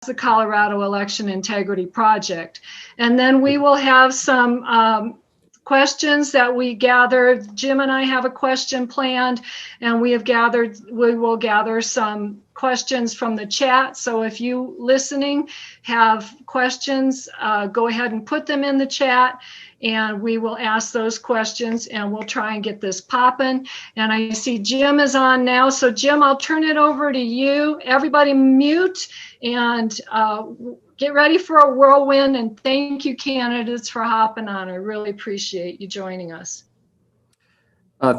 the Colorado Election Integrity Project. And then we will have some questions that we gathered. Jim and I have a question planned, and we will gather some questions from the chat. So if you listening have questions, go ahead and put them in the chat, and we will ask those questions, and we'll try and get this popping. And I see Jim is on now. So Jim, I'll turn it over to you. Everybody mute and get ready for a whirlwind. And thank you, candidates, for hopping on. I really appreciate you joining us.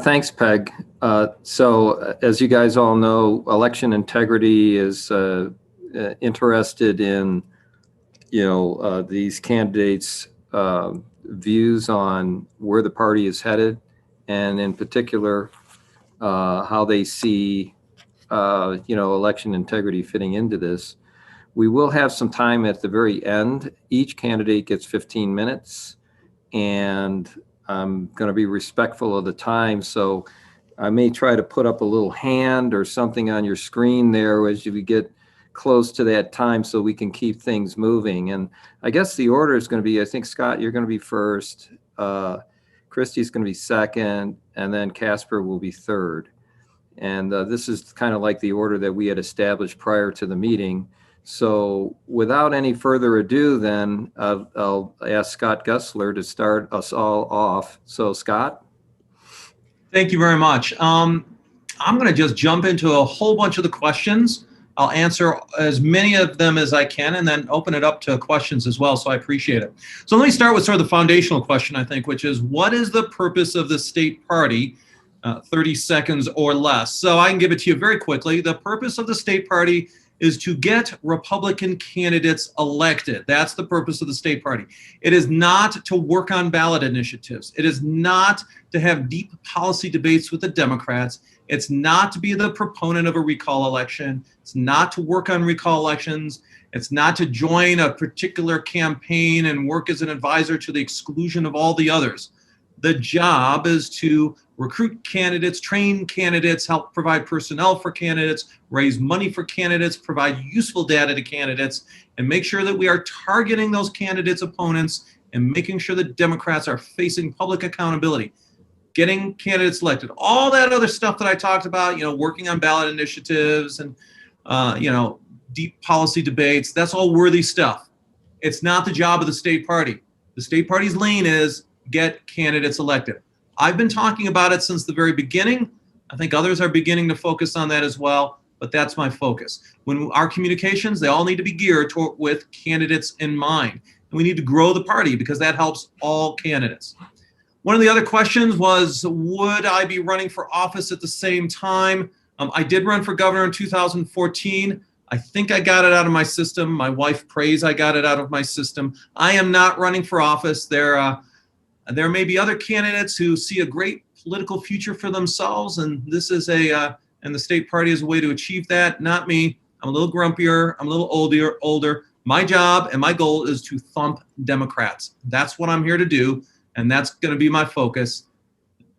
Thanks, Peg. So as you guys all know, election integrity is interested in, these candidates' views on where the party is headed, and in particular, how they see, election integrity fitting into this. We will have some time at the very end. Each candidate gets 15 minutes, and I'm going to be respectful of the time. So I may try to put up a little hand or something on your screen there as you get close to that time so we can keep things moving. And I guess the order is going to be, I think, Scott, you're going to be first, Kristi's going to be second, and then Casper will be third. And this is kind of like the order that we had established prior to the meeting. So without any further ado, then I'll ask Scott Gessler to start us all off. So Scott? Thank you very much. I'm going to just jump into a whole bunch of the questions. I'll answer as many of them as I can and then open it up to questions as well, so I appreciate it. So let me start with sort of the foundational question, I think, which is, what is the purpose of the state party? 30 seconds or less. So I can give it to you very quickly. The purpose of the state party is to get Republican candidates elected. That's the purpose of the state party. It is not to work on ballot initiatives. It is not to have deep policy debates with the Democrats. It's not to be the proponent of a recall election. It's not to work on recall elections. It's not to join a particular campaign and work as an advisor to the exclusion of all the others. The job is to recruit candidates, train candidates, help provide personnel for candidates, raise money for candidates, provide useful data to candidates, and make sure that we are targeting those candidates' opponents and making sure that Democrats are facing public accountability, getting candidates elected. All that other stuff that I talked about, working on ballot initiatives and, deep policy debates, that's all worthy stuff. It's not the job of the state party. The state party's lane is get candidates elected. I've been talking about it since the very beginning. I think others are beginning to focus on that as well, but that's my focus. When our communications, they all need to be geared with candidates in mind. And we need to grow the party because that helps all candidates. One of the other questions was, would I be running for office at the same time? I did run for governor in 2014. I think I got it out of my system. My wife prays I got it out of my system. I am not running for office. There may be other candidates who see a great political future for themselves, and this is and the state party is a way to achieve that. Not me. I'm a little grumpier. I'm a little older. My job and my goal is to thump Democrats. That's what I'm here to do, and that's going to be my focus,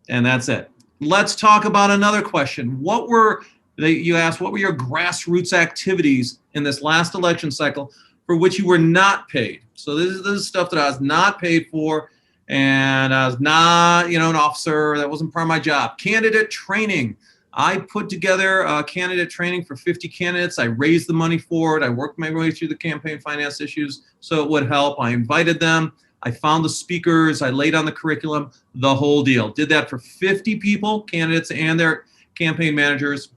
and that's it. Let's talk about another question. You asked, what were your grassroots activities in this last election cycle for which you were not paid? So this is stuff that I was not paid for. And I was not, an officer. That wasn't part of my job. Candidate training. I put together candidate training for 50 candidates. I raised the money for it. I worked my way through the campaign finance issues so it would help. I invited them. I found the speakers. I laid on the curriculum, the whole deal. Did that for 50 people, candidates and their campaign managers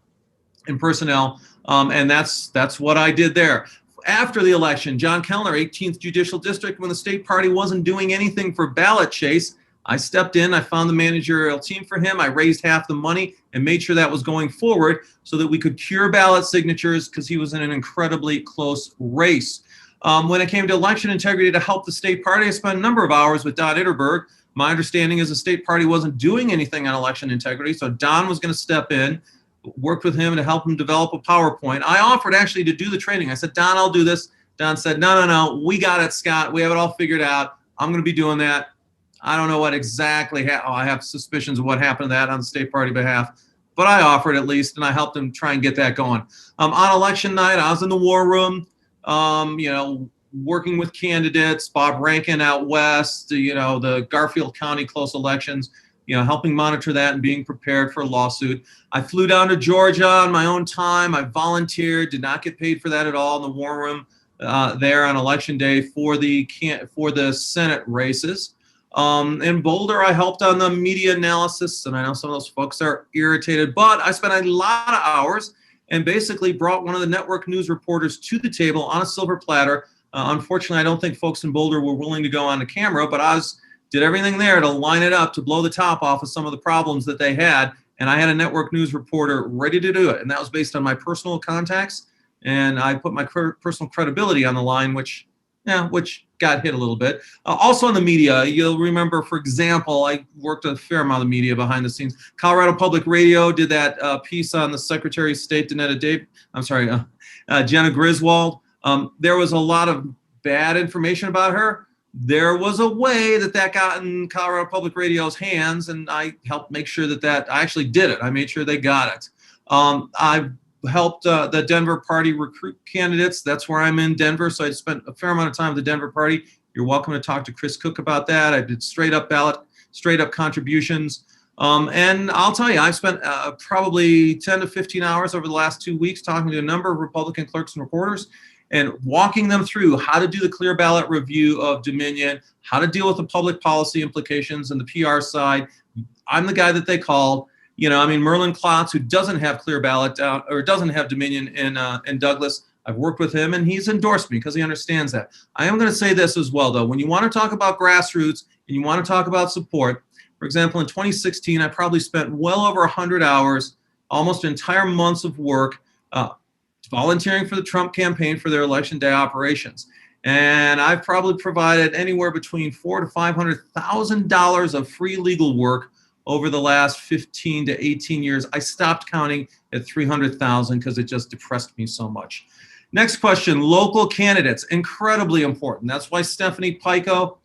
and personnel. And that's what I did there. After the election, John Kellner, 18th Judicial District, when the state party wasn't doing anything for ballot chase, I stepped in, I found the managerial team for him, I raised half the money and made sure that was going forward so that we could cure ballot signatures because he was in an incredibly close race. When it came to election integrity to help the state party, I spent a number of hours with Don Itterberg. My understanding is the state party wasn't doing anything on election integrity, so Don was going to step in, worked with him to help him develop a PowerPoint. I offered actually to do the training. I said, Don, I'll do this. Don said, no, we got it, Scott. We have it all figured out. I'm going to be doing that. I don't know what exactly I have suspicions of what happened to that on the state party behalf, but I offered at least, and I helped him try and get that going. On election night, I was in the war room. working with candidates, Bob Rankin out west, the Garfield County close elections, helping monitor that and being prepared for a lawsuit. I flew down to Georgia on my own time. I volunteered, did not get paid for that at all, in the war room there on election day for the Senate races. In Boulder, I helped on the media analysis, and I know some of those folks are irritated, but I spent a lot of hours and basically brought one of the network news reporters to the table on a silver platter. Unfortunately, I don't think folks in Boulder were willing to go on the camera, but did everything there to line it up to blow the top off of some of the problems that they had. And I had a network news reporter ready to do it. And that was based on my personal contacts. And I put my personal credibility on the line, which got hit a little bit. Also in the media, you'll remember, for example, I worked a fair amount of media behind the scenes. Colorado Public Radio did that piece on the Secretary of State, Jenna Griswold. There was a lot of bad information about her. There was a way that got in Colorado Public Radio's hands, and I helped make sure that I actually did it. I made sure they got it. I've helped the Denver party recruit candidates. That's where I'm in Denver, so I spent a fair amount of time with the Denver party. You're welcome to talk to Chris Cook about that. I did straight up contributions. And I'll tell you, I've spent probably 10 to 15 hours over the last 2 weeks talking to a number of Republican clerks and reporters and walking them through how to do the clear ballot review of Dominion, how to deal with the public policy implications and the PR side. I'm the guy that they called. Merlin Klotz, who doesn't have clear ballot or doesn't have Dominion in Douglas. I've worked with him, and he's endorsed me because he understands that. I am going to say this as well, though. When you want to talk about grassroots and you want to talk about support, for example, in 2016, I probably spent well over 100 hours, almost entire months of work, volunteering for the Trump campaign for their election day operations. And I've probably provided anywhere between $400,000 to $500,000 of free legal work over the last 15 to 18 years. I stopped counting at 300,000 because it just depressed me so much. Next question, local candidates, incredibly important. That's why Stephanie Pico,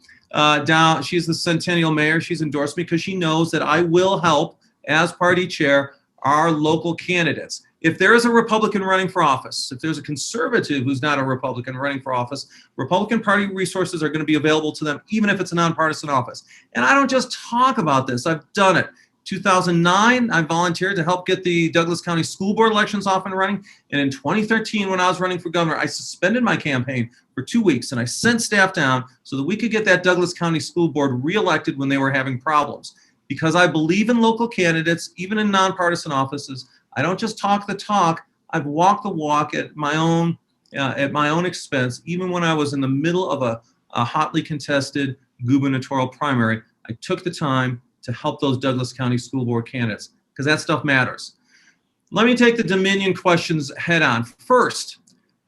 she's the Centennial Mayor. She's endorsed me because she knows that I will help, as party chair, our local candidates. If there is a Republican running for office, if there's a conservative who's not a Republican running for office, Republican Party resources are going to be available to them, even if it's a nonpartisan office. And I don't just talk about this. I've done it. 2009, I volunteered to help get the Douglas County School Board elections off and running. And in 2013, when I was running for governor, I suspended my campaign for 2 weeks, and I sent staff down so that we could get that Douglas County School Board reelected when they were having problems. Because I believe in local candidates, even in nonpartisan offices. I don't just talk the talk. I've walked the walk at my own expense. Even when I was in the middle of a hotly contested gubernatorial primary, I took the time to help those Douglas County School Board candidates because that stuff matters. Let me take the Dominion questions head on. First,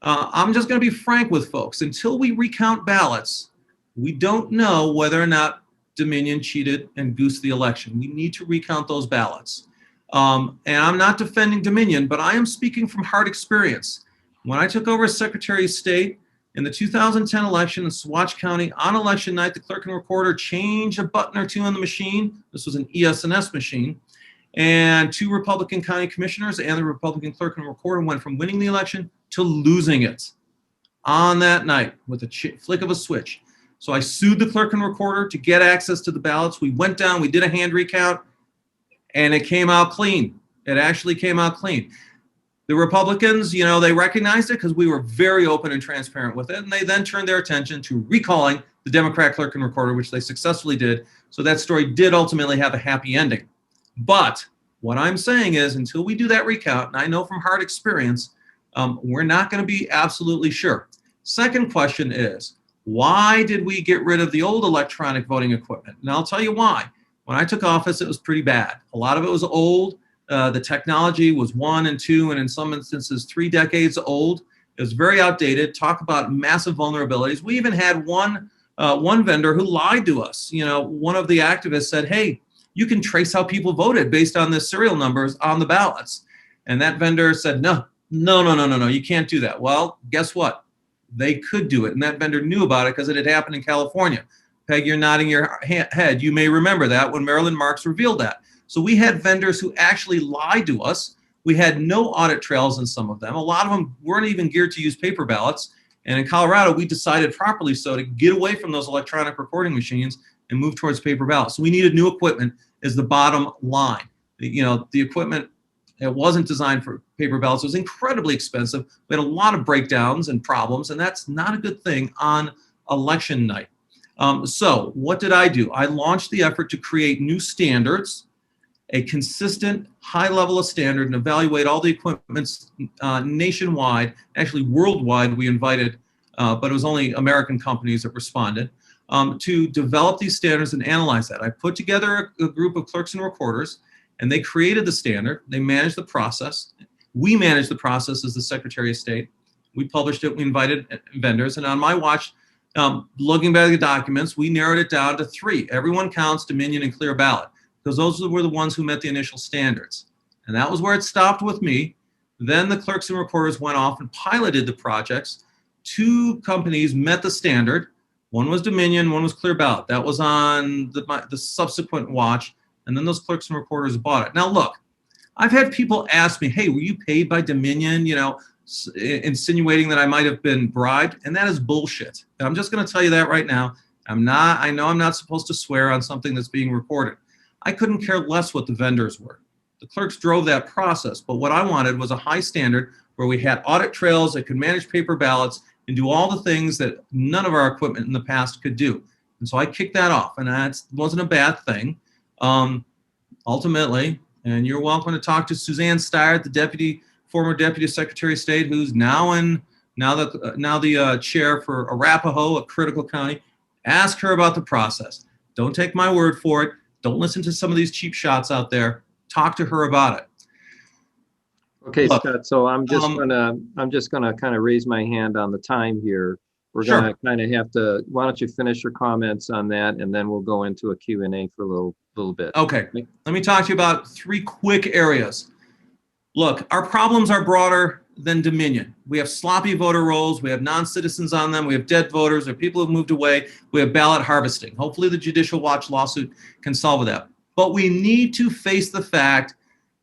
I'm just going to be frank with folks. Until we recount ballots, we don't know whether or not Dominion cheated and goosed the election. We need to recount those ballots. And I'm not defending Dominion, but I am speaking from hard experience. When I took over as Secretary of State in the 2010 election in Saguache County, on election night, the clerk and recorder changed a button or two on the machine. This was an ES&S machine. And 2 Republican county commissioners and the Republican clerk and recorder went from winning the election to losing it on that night with a flick of a switch. So I sued the clerk and recorder to get access to the ballots. We went down, we did a hand recount, and it came out clean. It actually came out clean. The Republicans, they recognized it because we were very open and transparent with it, and they then turned their attention to recalling the Democrat clerk and recorder, which they successfully did. So that story did ultimately have a happy ending. But what I'm saying is, until we do that recount, and I know from hard experience, we're not going to be absolutely sure. Second question is, why did we get rid of the old electronic voting equipment? And I'll tell you why. When I took office, it was pretty bad. A lot of it was old. The technology was 1 and 2, and in some instances, 3 decades old. It was very outdated. Talk about massive vulnerabilities. We even had one vendor who lied to us. One of the activists said, hey, you can trace how people voted based on the serial numbers on the ballots. And that vendor said, no, you can't do that. Well, guess what? They could do it. And that vendor knew about it because it had happened in California. Peg, you're nodding your head. You may remember that when Marilyn Marks revealed that. So we had vendors who actually lied to us. We had no audit trails in some of them. A lot of them weren't even geared to use paper ballots. And in Colorado, we decided properly so to get away from those electronic recording machines and move towards paper ballots. So we needed new equipment is the bottom line. The equipment, it wasn't designed for paper ballots. It was incredibly expensive. We had a lot of breakdowns and problems, and that's not a good thing on election night. So what did I do? I launched the effort to create new standards, a consistent high level of standard, and evaluate all the equipments nationwide, actually worldwide. We invited, but it was only American companies that responded, to develop these standards and analyze that. I put together a group of clerks and recorders, and they created the standard. They managed the process. We managed the process as the Secretary of State. We published it. We invited vendors. And on my watch, looking back at the documents, we narrowed it down to 3. Everyone counts, Dominion, and Clear Ballot, because those were the ones who met the initial standards. And that was where it stopped with me. Then the clerks and recorders went off and piloted the projects. 2 companies met the standard. One was Dominion, one was Clear Ballot. That was on the subsequent watch. And then those clerks and recorders bought it. Now, look, I've had people ask me, hey, were you paid by Dominion, insinuating that I might have been bribed? And that is bullshit. And I'm just going to tell you that right now. I know I'm not supposed to swear on something that's being recorded. I couldn't care less what the vendors were. The clerks drove that process. But what I wanted was a high standard where we had audit trails that could manage paper ballots and do all the things that none of our equipment in the past could do. And so I kicked that off, and that wasn't a bad thing. Ultimately, and you're welcome to talk to Suzanne Steyer, the former Deputy Secretary of State, who's now the chair for Arapahoe, a critical county. Ask her about the process. Don't take my word for it. Don't listen to some of these cheap shots out there. Talk to her about it. Okay, Look, Scott. So I'm just gonna kind of raise my hand on the time here. We're Sure. gonna kind of have to. Why don't you finish your comments on that, and then we'll go into a Q&A for a little bit. Okay. Let me talk to you about 3 quick areas. Look, our problems are broader than Dominion. We have sloppy voter rolls. We have non-citizens on them. We have dead voters. There are people who've moved away. We have ballot harvesting. Hopefully the Judicial Watch lawsuit can solve that. But we need to face the fact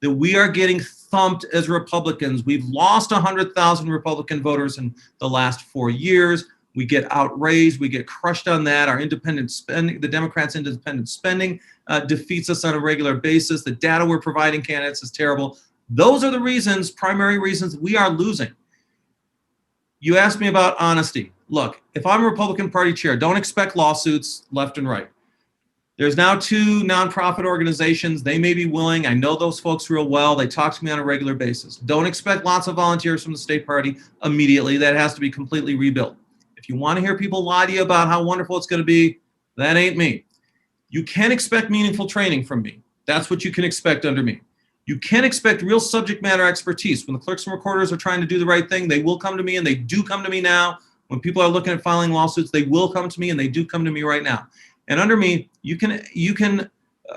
that we are getting thumped as Republicans. We've lost 100,000 Republican voters in the last 4 years. We get outraised. We get crushed on that. Our independent spending, the Democrats' independent spending defeats us on a regular basis. The data we're providing candidates is terrible. Those are the reasons, primary reasons we are losing. You asked me about honesty. Look, if I'm a Republican Party chair, don't expect lawsuits left and right. There's now 2 nonprofit organizations. They may be willing. I know those folks real well. They talk to me on a regular basis. Don't expect lots of volunteers from the state party immediately. That has to be completely rebuilt. If you want to hear people lie to you about how wonderful it's going to be, that ain't me. You can expect meaningful training from me. That's what you can expect under me. You can expect real subject matter expertise. When the clerks and recorders are trying to do the right thing, they will come to me, and they do come to me now. When people are looking at filing lawsuits, they will come to me, and they do come to me right now. And under me, you can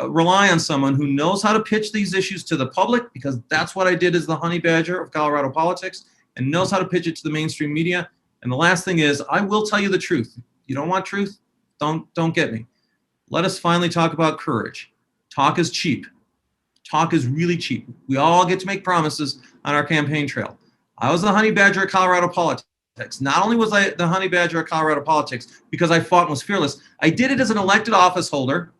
rely on someone who knows how to pitch these issues to the public, because that's what I did as the honey badger of Colorado politics, and knows how to pitch it to the mainstream media. And the last thing is, I will tell you the truth. You don't want truth? Don't get me. Let us finally talk about courage. Talk is cheap. Talk is really cheap. We all get to make promises on our campaign trail. I was the honey badger of Colorado politics. Not only was I the honey badger of Colorado politics because I fought and was fearless, I did it as an elected office holder,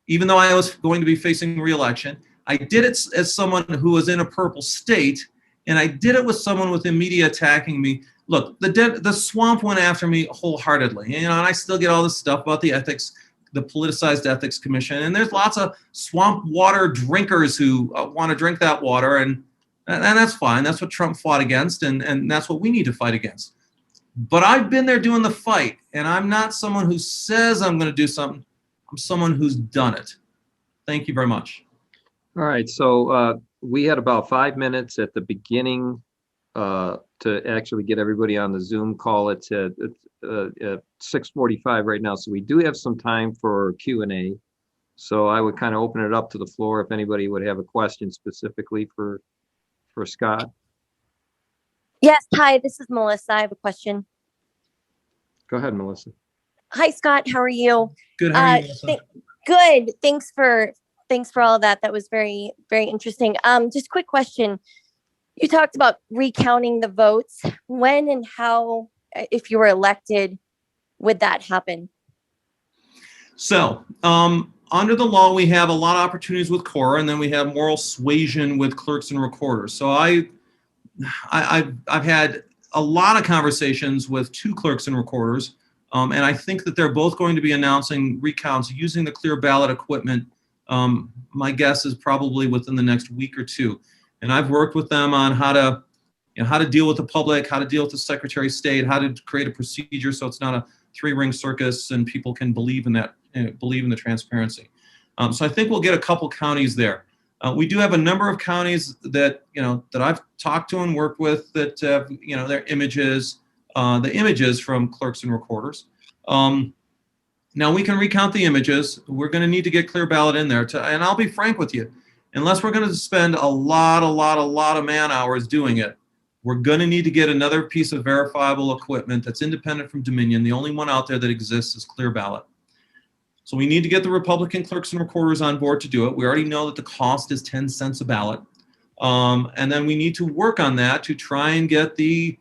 even though I was going to be facing re-election. I did it as someone who was in a purple state, and I did it with someone with the media attacking me. Look, the swamp went after me wholeheartedly, and I still get all this stuff about the ethics, the politicized ethics commission, and there's lots of swamp water drinkers who want to drink that water, and that's fine. That's what Trump fought against, and that's what we need to fight against. But I've been there doing the fight, and I'm not someone who says I'm going to do something. I'm someone who's done it. Thank you very much. All right, so we had about 5 minutes at the beginning to actually get everybody on the Zoom call. It's at 6:45 right now, so we do have some time for Q&A. So I would kind of open it up to the floor if anybody would have a question specifically for Scott. Yes, hi, this is Melissa. I have a question. Go ahead, Melissa. Hi, Scott. How are you? Good. How are you, Melissa? Good. Thanks for all of that. That was very, very interesting. Just quick question. You talked about recounting the votes. When and how if you were elected, would that happen? So, under the law, we have a lot of opportunities with Cora, and then we have moral suasion with clerks and recorders. So I've had a lot of conversations with 2 clerks and recorders, and I think that they're both going to be announcing recounts using the clear ballot equipment. My guess is probably within the next week or 2. And I've worked with them on how to deal with the public, how to deal with the Secretary of State, how to create a procedure so it's not a 3-ring circus and people can believe in that, believe in the transparency. So I think we'll get a couple counties there. We do have a number of counties that that I've talked to and worked with that have their images, the images from clerks and recorders. Now we can recount the images. We're going to need to get clear ballot in there. And I'll be frank with you, unless we're going to spend a lot of man hours doing it, we're going to need to get another piece of verifiable equipment that's independent from Dominion. The only one out there that exists is clear ballot. So we need to get the Republican clerks and recorders on board to do it. We already know that the cost is 10 cents a ballot. And then we need to work on that to try and get the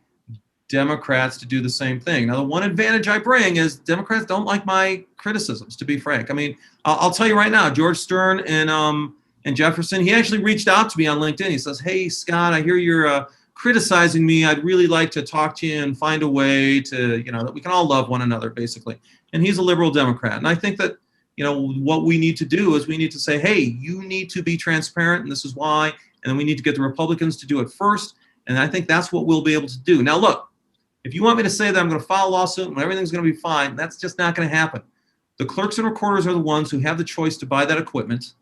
Democrats to do the same thing. Now, the one advantage I bring is Democrats don't like my criticisms, to be frank. I mean, I'll tell you right now, George Stern and Jefferson, he actually reached out to me on LinkedIn. He says, "Hey, Scott, I hear you're criticizing me. I'd really like to talk to you and find a way to, that we can all love one another," basically. And he's a liberal Democrat. And I think that, what we need to do is we need to say, hey, you need to be transparent, and this is why. And then we need to get the Republicans to do it first. And I think that's what we'll be able to do. Now, look, if you want me to say that I'm going to file a lawsuit and everything's going to be fine, that's just not going to happen. The clerks and recorders are the ones who have the choice to buy that equipment.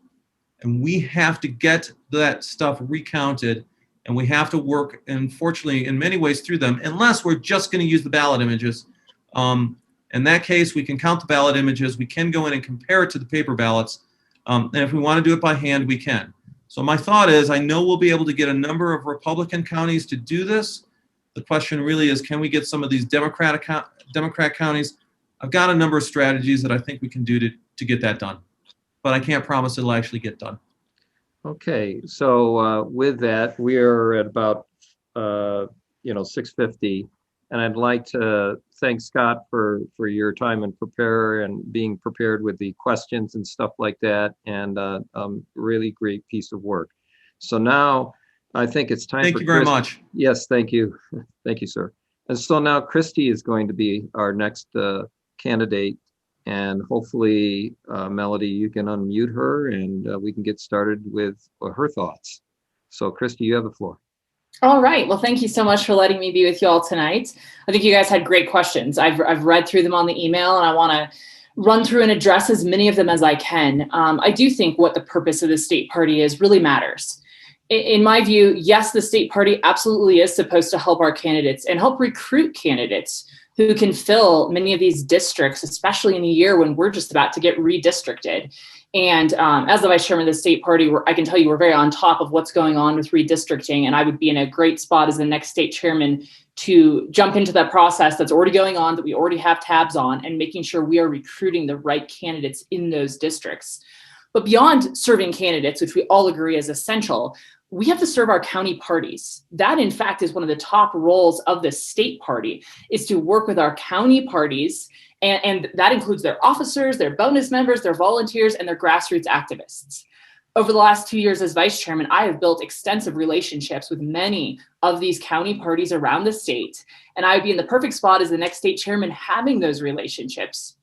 And we have to get that stuff recounted. And we have to work, unfortunately, in many ways through them, unless we're just going to use the ballot images. In that case, we can count the ballot images. We can go in and compare it to the paper ballots. And if we want to do it by hand, we can. So my thought is, I know we'll be able to get a number of Republican counties to do this. The question really is, can we get some of these Democrat counties? I've got a number of strategies that I think we can do to get that done. But I can't promise it'll actually get done. Okay, so with that, we are at about 6:50, and I'd like to thank Scott for your time and being prepared with the questions and stuff like that, and really great piece of work. So now I think it's time. Thank you very much. Yes, thank you, thank you, sir. And so now Kristi is going to be our next candidate. And hopefully, Melody, you can unmute her and we can get started with her thoughts. So, Kristi, you have the floor. All right. Well, thank you so much for letting me be with you all tonight. I think you guys had great questions. I've read through them on the email, and I want to run through and address as many of them as I can. I do think what the purpose of the state party is really matters. In my view, yes, the state party absolutely is supposed to help our candidates and help recruit candidates who can fill many of these districts, especially in a year when we're just about to get redistricted. And as the vice chairman of the state party, I can tell you we're very on top of what's going on with redistricting, and I would be in a great spot as the next state chairman to jump into that process that's already going on, that we already have tabs on, and making sure we are recruiting the right candidates in those districts. But beyond serving candidates, which we all agree is essential, we have to serve our county parties. That, in fact, is one of the top roles of the state party, is to work with our county parties. And that includes their officers, their bonus members, their volunteers, and their grassroots activists. Over the last 2 years as vice chairman, I have built extensive relationships with many of these county parties around the state. And I would be in the perfect spot as the next state chairman having those relationships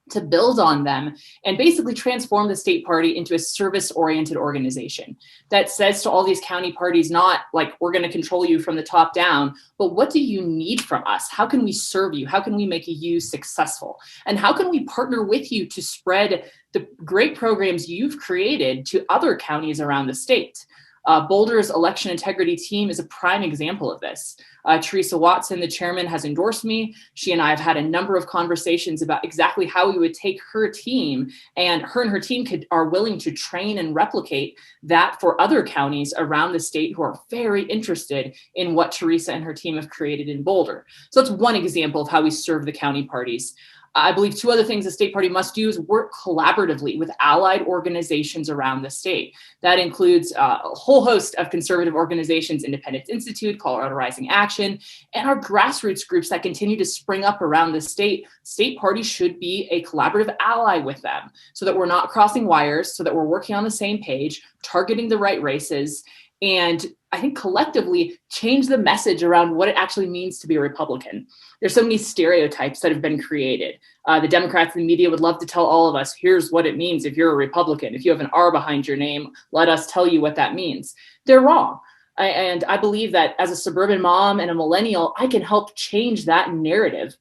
to build on them and basically transform the state party into a service-oriented organization that says to all these county parties, not like we're going to control you from the top down, but what do you need from us? How can we serve you? How can we make you successful? And how can we partner with you to spread the great programs you've created to other counties around the state? Boulder's election integrity team is a prime example of this. Teresa Watson, the chairman, has endorsed me. She and I have had a number of conversations about exactly how we would take her team, and her team are willing to train and replicate that for other counties around the state who are very interested in what Teresa and her team have created in Boulder. So that's one example of how we serve the county parties. I believe two other things the state party must do is work collaboratively with allied organizations around the state. That includes a whole host of conservative organizations, Independence Institute, Colorado Rising Action, and our grassroots groups that continue to spring up around the state. State party should be a collaborative ally with them so that we're not crossing wires, so that we're working on the same page, targeting the right races, and I think collectively change the message around what it actually means to be a Republican. There's so many stereotypes that have been created. The Democrats and the media would love to tell all of us, here's what it means if you're a Republican. If you have an R behind your name, let us tell you what that means. They're wrong. And I believe that as a suburban mom and a millennial, I can help change that narrative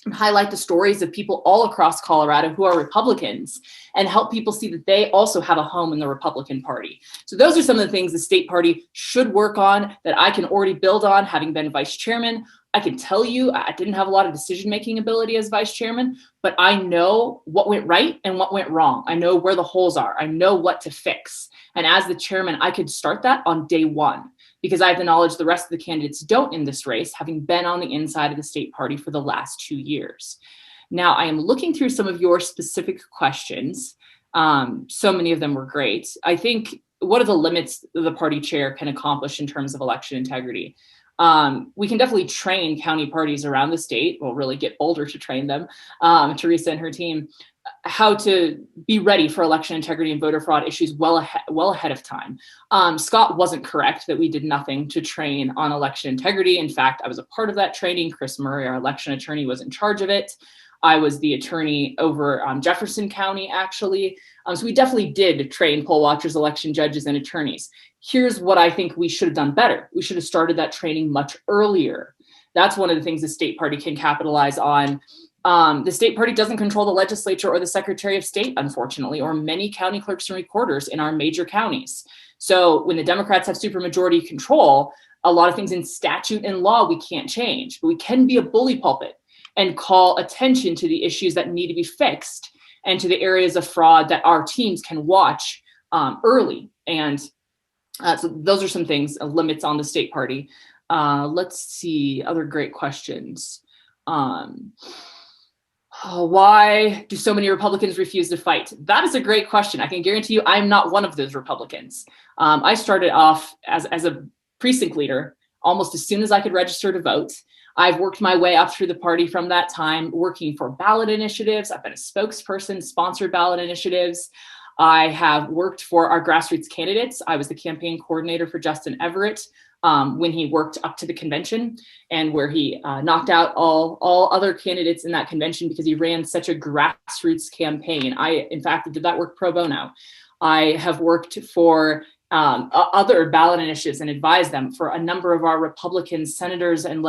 and highlight the stories of people all across Colorado who are Republicans and help people see that they also have a home in the Republican Party. So those are some of the things the state party should work on that I can already build on, having been vice chairman. I can tell you I didn't have a lot of decision-making ability as vice chairman, but I know what went right and what went wrong. I know where the holes are. I know what to fix. And as the chairman, I could start that on day one, because I have the knowledge the rest of the candidates don't in this race, having been on the inside of the state party for the last 2 years. Now, I am looking through some of your specific questions. So many of them were great. I think, what are the limits the party chair can accomplish in terms of election integrity? We can definitely train county parties around the state. We'll really get Boulder to train them, Teresa and her team, how to be ready for election integrity and voter fraud issues well ahead of time. Scott wasn't correct that we did nothing to train on election integrity. In fact, I was a part of that training. Chris Murray, our election attorney, was in charge of it. I was the attorney over Jefferson County, actually. So we definitely did train poll watchers, election judges, and attorneys. Here's what I think we should have done better. We should have started that training much earlier. That's one of the things the state party can capitalize on. The state party doesn't control the legislature or the Secretary of State, unfortunately, or many county clerks and recorders in our major counties. So when the Democrats have supermajority control, a lot of things in statute and law we can't change, but we can be a bully pulpit and call attention to the issues that need to be fixed and to the areas of fraud that our teams can watch early. And so those are some things, limits on the state party. Let's see, other great questions. Why do so many Republicans refuse to fight? That is a great question. I can guarantee you I'm not one of those Republicans. I started off as a precinct leader almost as soon as I could register to vote. I've worked my way up through the party from that time, working for ballot initiatives. I've been a spokesperson, sponsored ballot initiatives. I have worked for our grassroots candidates. I was the campaign coordinator for Justin Everett when he worked up to the convention, and where he knocked out all other candidates in that convention because he ran such a grassroots campaign. I, in fact, did that work pro bono. I have worked for other ballot initiatives and advised them for a number of our Republican senators and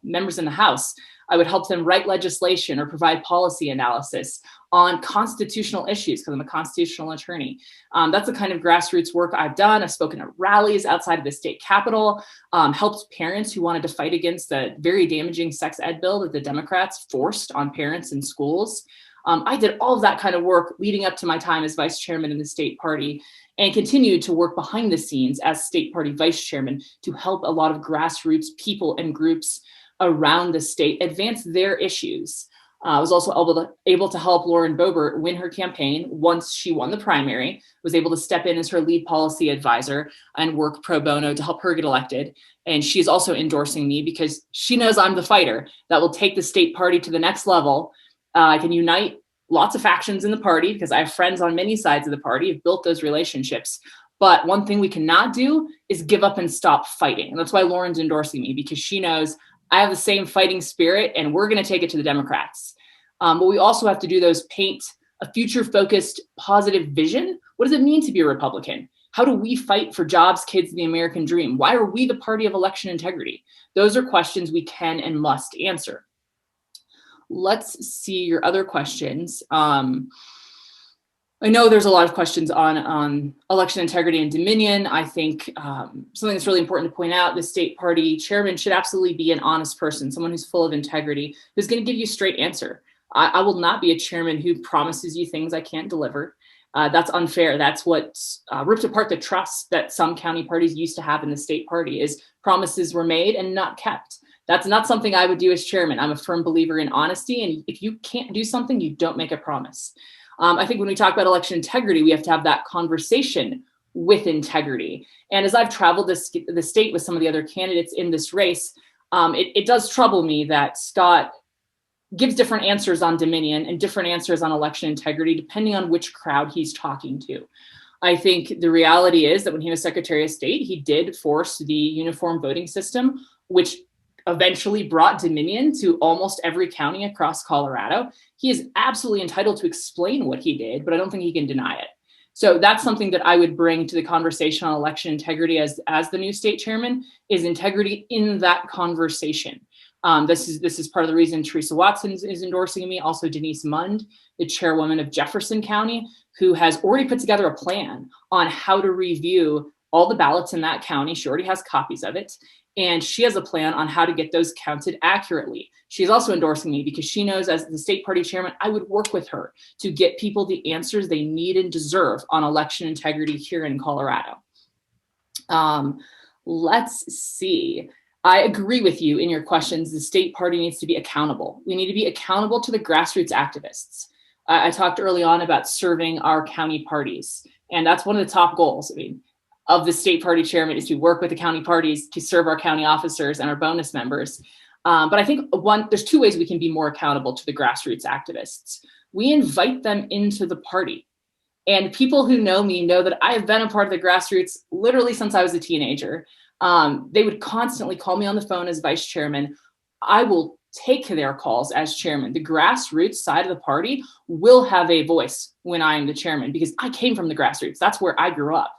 members in the House. I would help them write legislation or provide policy analysis on constitutional issues because I'm a constitutional attorney. That's the kind of grassroots work I've done. I've spoken at rallies outside of the state capitol, helped parents who wanted to fight against the very damaging sex ed bill that the Democrats forced on parents in schools. I did all of that kind of work leading up to my time as vice chairman in the state party, and continued to work behind the scenes as state party vice chairman to help a lot of grassroots people and groups around the state advance their issues. I was also able to help Lauren Boebert win her campaign once she won the primary, was able to step in as her lead policy advisor and work pro bono to help her get elected. And she's also endorsing me because she knows I'm the fighter that will take the state party to the next level. I can unite lots of factions in the party because I have friends on many sides of the party, have built those relationships. But one thing we cannot do is give up and stop fighting. And that's why Lauren's endorsing me, because she knows I have the same fighting spirit and we're going to take it to the Democrats. But we also have to do those paint a future-focused, positive vision. What does it mean to be a Republican? How do we fight for jobs, kids, and the American dream? Why are we the party of election integrity? Those are questions we can and must answer. Let's see your other questions. I know there's a lot of questions on election integrity and dominion. I think something that's really important to point out, the state party chairman should absolutely be an honest person, someone who's full of integrity, who's going to give you a straight answer. I will not be a chairman who promises you things I can't deliver. That's unfair. That's what ripped apart the trust that some county parties used to have in the state party, is promises were made and not kept. That's not something I would do as chairman. I'm a firm believer in honesty. And if you can't do something, you don't make a promise. I think when we talk about election integrity, we have to have that conversation with integrity. And as I've traveled the state with some of the other candidates in this race, it does trouble me that Scott gives different answers on Dominion and different answers on election integrity, depending on which crowd he's talking to. I think the reality is that when he was Secretary of State, he did force the uniform voting system, which eventually brought Dominion to almost every county across Colorado. He is absolutely entitled to explain what he did, but I don't think he can deny it. So that's something that I would bring to the conversation on election integrity as the new state chairman, is integrity in that conversation. This is part of the reason Teresa Watson is endorsing me. Also Denise Mund, the chairwoman of Jefferson County, who has already put together a plan on how to review all the ballots in that county. She already has copies of it. And she has a plan on how to get those counted accurately. She's also endorsing me because she knows, as the state party chairman, I would work with her to get people the answers they need and deserve on election integrity here in Colorado. Let's see. I agree with you in your questions. The state party needs to be accountable. We need to be accountable to the grassroots activists. I talked early on about serving our county parties, and that's one of the top goals. I mean, of the state party chairman is to work with the county parties to serve our county officers and our bonus members. But I think there's two ways we can be more accountable to the grassroots activists. We invite them into the party. And people who know me know that I have been a part of the grassroots literally since I was a teenager. They would constantly call me on the phone as vice chairman. I will take their calls as chairman. The grassroots side of the party will have a voice when I am the chairman, because I came from the grassroots. That's where I grew up.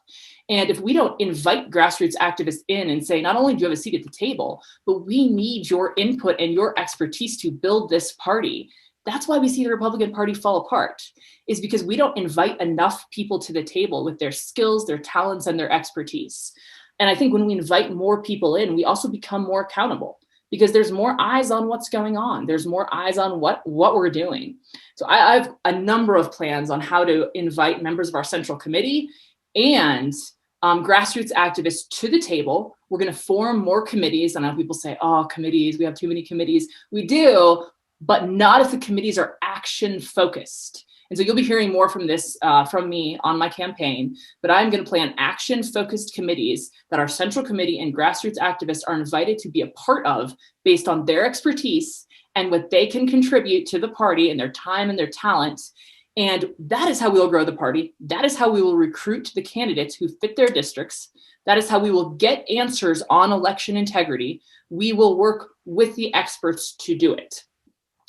And if we don't invite grassroots activists in and say, not only do you have a seat at the table, but we need your input and your expertise to build this party. That's why we see the Republican Party fall apart, is because we don't invite enough people to the table with their skills, their talents, and their expertise. And I think when we invite more people in, we also become more accountable, because there's more eyes on what's going on. There's more eyes on what we're doing. So I have a number of plans on how to invite members of our central committee and grassroots activists to the table. We're going to form more committees. And I know people say, oh, committees, we have too many committees. We do, but not if the committees are action focused. And so you'll be hearing more from this from me on my campaign, but I'm going to plan action focused committees that our central committee and grassroots activists are invited to be a part of based on their expertise and what they can contribute to the party and their time and their talent. And that is how we'll grow the party. That is how we will recruit the candidates who fit their districts. That is how we will get answers on election integrity. We will work with the experts to do it.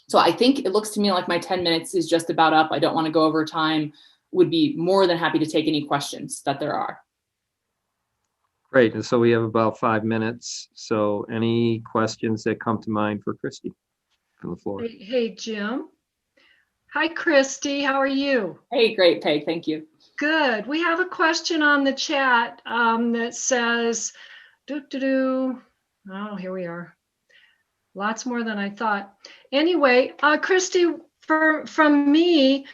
So I think it looks to me like my 10 minutes is just about up. I don't want to go over time. Would be more than happy to take any questions that there are. Great. And so we have about 5 minutes. So any questions that come to mind for Kristi from the floor? Hey, Jim. Hi, Kristi. How are you? Hey, great, Peg. Thank you. Good. We have a question on the chat that says, oh, here we are. Lots more than I thought. Anyway, Kristi, from me,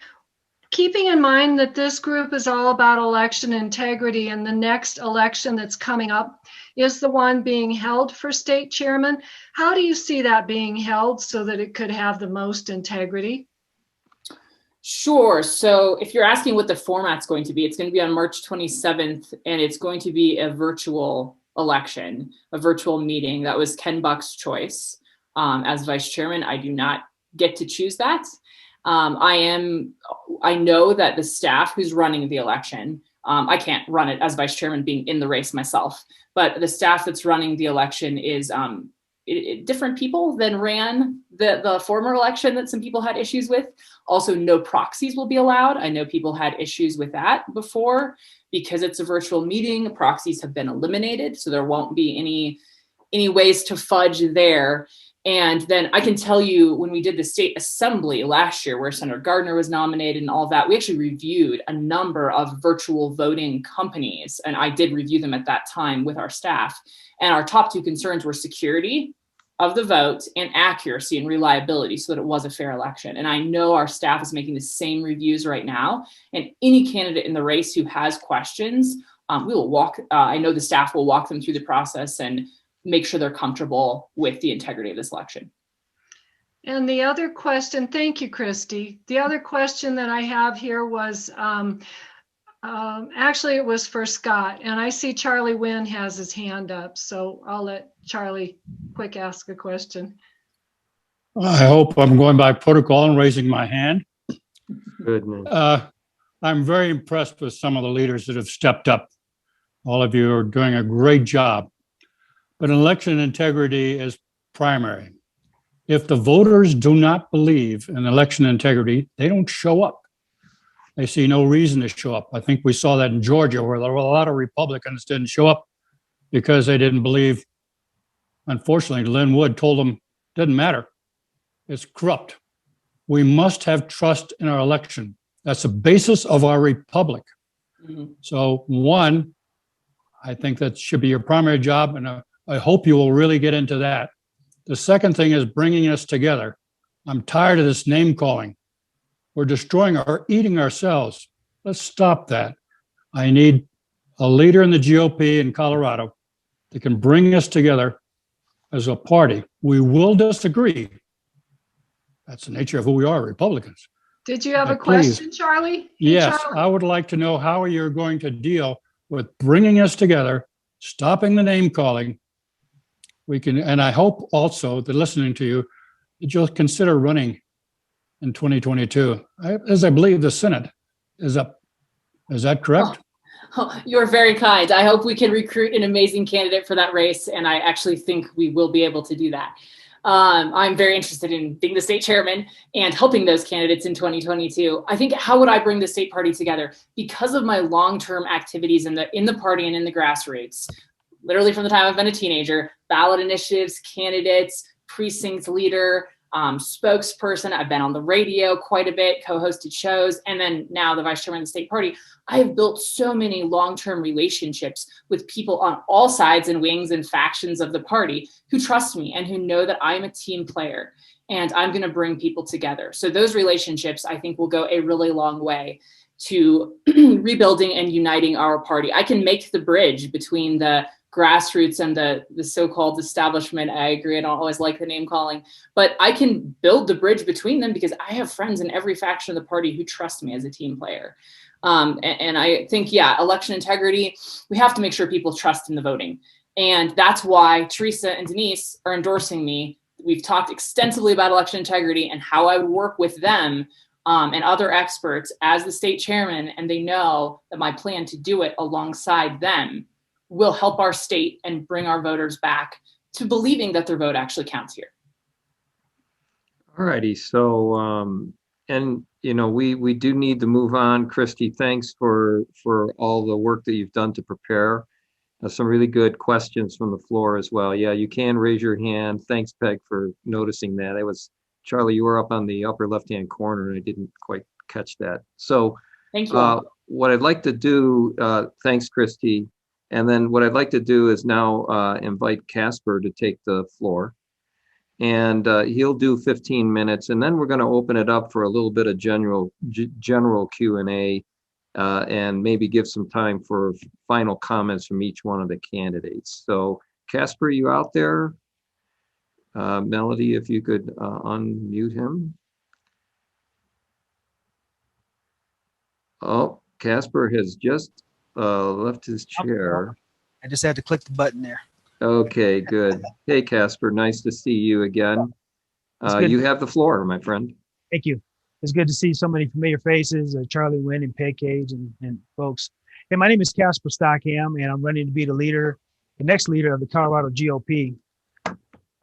keeping in mind that this group is all about election integrity, and the next election that's coming up is the one being held for state chairman, how do you see that being held so that it could have the most integrity? Sure. So if you're asking what the format's going to be, it's going to be on March 27th, and it's going to be a virtual election, a virtual meeting. That was Ken Buck's choice. As vice chairman, I do not get to choose that. I know that the staff who's running the election, I can't run it as vice chairman being in the race myself, but the staff that's running the election is different people than ran the former election that some people had issues with. Also, no proxies will be allowed. I know people had issues with that before. Because it's a virtual meeting, proxies have been eliminated, so there won't be any ways to fudge there. And then I can tell you, when we did the state assembly last year, where Senator Gardner was nominated and all that, we actually reviewed a number of virtual voting companies. And I did review them at that time with our staff. And our top two concerns were security of the vote and accuracy and reliability, so that it was a fair election. And I know our staff is making the same reviews right now. And any candidate in the race who has questions, we will I know the staff will walk them through the process and make sure they're comfortable with the integrity of this election. And the other question, thank you, Kristi. The other question that I have here was, actually it was for Scott, and I see Charlie Wynn has his hand up, so I'll let Charlie quick ask a question. I hope I'm going by protocol and raising my hand. Goodness. I'm very impressed with some of the leaders that have stepped up. All of you are doing a great job. But election integrity is primary. If the voters do not believe in election integrity, they don't show up. They see no reason to show up. I think we saw that in Georgia, where there were a lot of Republicans didn't show up because they didn't believe. Unfortunately, Lynn Wood told them, doesn't matter. It's corrupt. We must have trust in our election. That's the basis of our republic. Mm-hmm. So one, I think that should be your primary job, and I hope you will really get into that. The second thing is bringing us together. I'm tired of this name calling. We're destroying or eating ourselves. Let's stop that. I need a leader in the GOP in Colorado that can bring us together as a party. We will disagree. That's the nature of who we are, Republicans. Did you have a Please. question, Charlie? Hey, Yes, Charlie. I would like to know how you're going to deal with bringing us together, stopping the name calling. We can, and I hope also that listening to you, that you'll consider running in 2022, as I believe the Senate is up. Is that correct? Oh, you're very kind. I hope we can recruit an amazing candidate for that race, and I actually think we will be able to do that. I'm very interested in being the state chairman and helping those candidates in 2022. I think, how would I bring the state party together? Because of my long-term activities in the party and in the grassroots, literally from the time I've been a teenager, ballot initiatives, candidates, precinct leader, spokesperson. I've been on the radio quite a bit, co-hosted shows, and then now the vice chairman of the state party. I have built so many long-term relationships with people on all sides and wings and factions of the party who trust me and who know that I'm a team player and I'm going to bring people together. So those relationships, I think, will go a really long way to rebuilding and uniting our party. I can make the bridge between the grassroots and the so-called establishment. I agree. I don't always like the name calling, but I can build the bridge between them because I have friends in every faction of the party who trust me as a team player. And I think, yeah, election integrity, we have to make sure people trust in the voting. And that's why Teresa and Denise are endorsing me. We've talked extensively about election integrity and how I would work with them and other experts as the state chairman. And they know that my plan to do it alongside them will help our state and bring our voters back to believing that their vote actually counts here. All righty. So, and you know, we do need to move on. Kristi, thanks for all the work that you've done to prepare. Some really good questions from the floor as well. Yeah, you can raise your hand. Thanks, Peg, for noticing that. It was Charlie. You were up on the upper left-hand corner, and I didn't quite catch that. So, thank you. What I'd like to do, thanks, Kristi. And then what I'd like to do is now invite Casper to take the floor. And he'll do 15 minutes. And then we're going to open it up for a little bit of general Q&A and maybe give some time for final comments from each one of the candidates. So Casper, you out there? Melody, if you could unmute him. Oh, Casper has just left his chair. I just had to click the button there. Okay, good. Hey, Casper, nice to see you again. You have the floor, my friend. Thank you. It's good to see so many familiar faces, Charlie Wynn and Peg Cage and folks. Hey, my name is Casper Stockham, and I'm running to be the next leader of the Colorado GOP.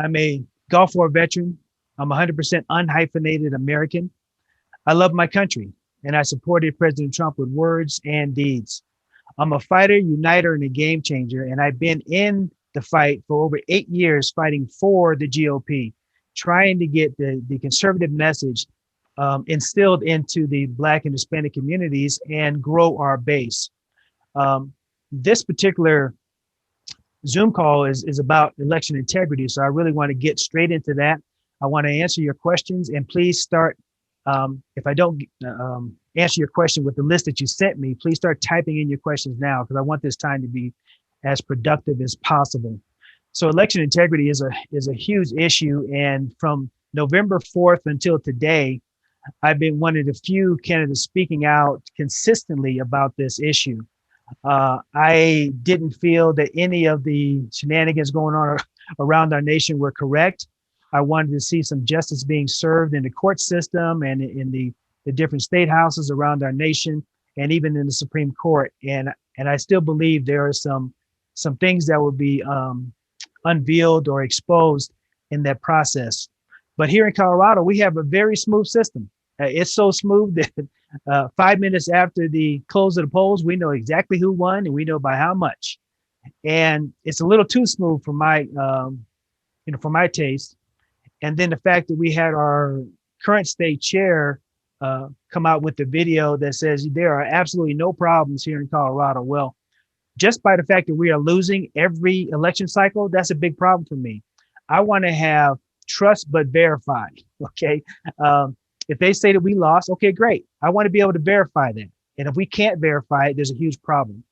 I'm a Gulf War veteran. I'm 100% unhyphenated American. I love my country, and I supported President Trump with words and deeds. I'm a fighter, uniter, and a game changer, and I've been in the fight for over 8 years fighting for the GOP, trying to get the conservative message instilled into the Black and Hispanic communities and grow our base. This particular Zoom call is about election integrity, so I really want to get straight into that. I want to answer your questions, and please start, if I don't answer your question with the list that you sent me, please start typing in your questions now, because I want this time to be as productive as possible. So election integrity is a huge issue. And from November 4th until today, I've been one of the few candidates speaking out consistently about this issue. I didn't feel that any of the shenanigans going on around our nation were correct. I wanted to see some justice being served in the court system and in the different state houses around our nation, and even in the Supreme Court. And I still believe there are some things that will be unveiled or exposed in that process. But here in Colorado, we have a very smooth system. It's so smooth that 5 minutes after the close of the polls, we know exactly who won and we know by how much. And it's a little too smooth for my, for my taste. And then the fact that we had our current state chair come out with the video that says there are absolutely no problems here in Colorado. Well, just by the fact that we are losing every election cycle, that's a big problem for me. I want to have trust but verify. Okay. If they say that we lost, okay, great. I want to be able to verify that. And if we can't verify it, there's a huge problem.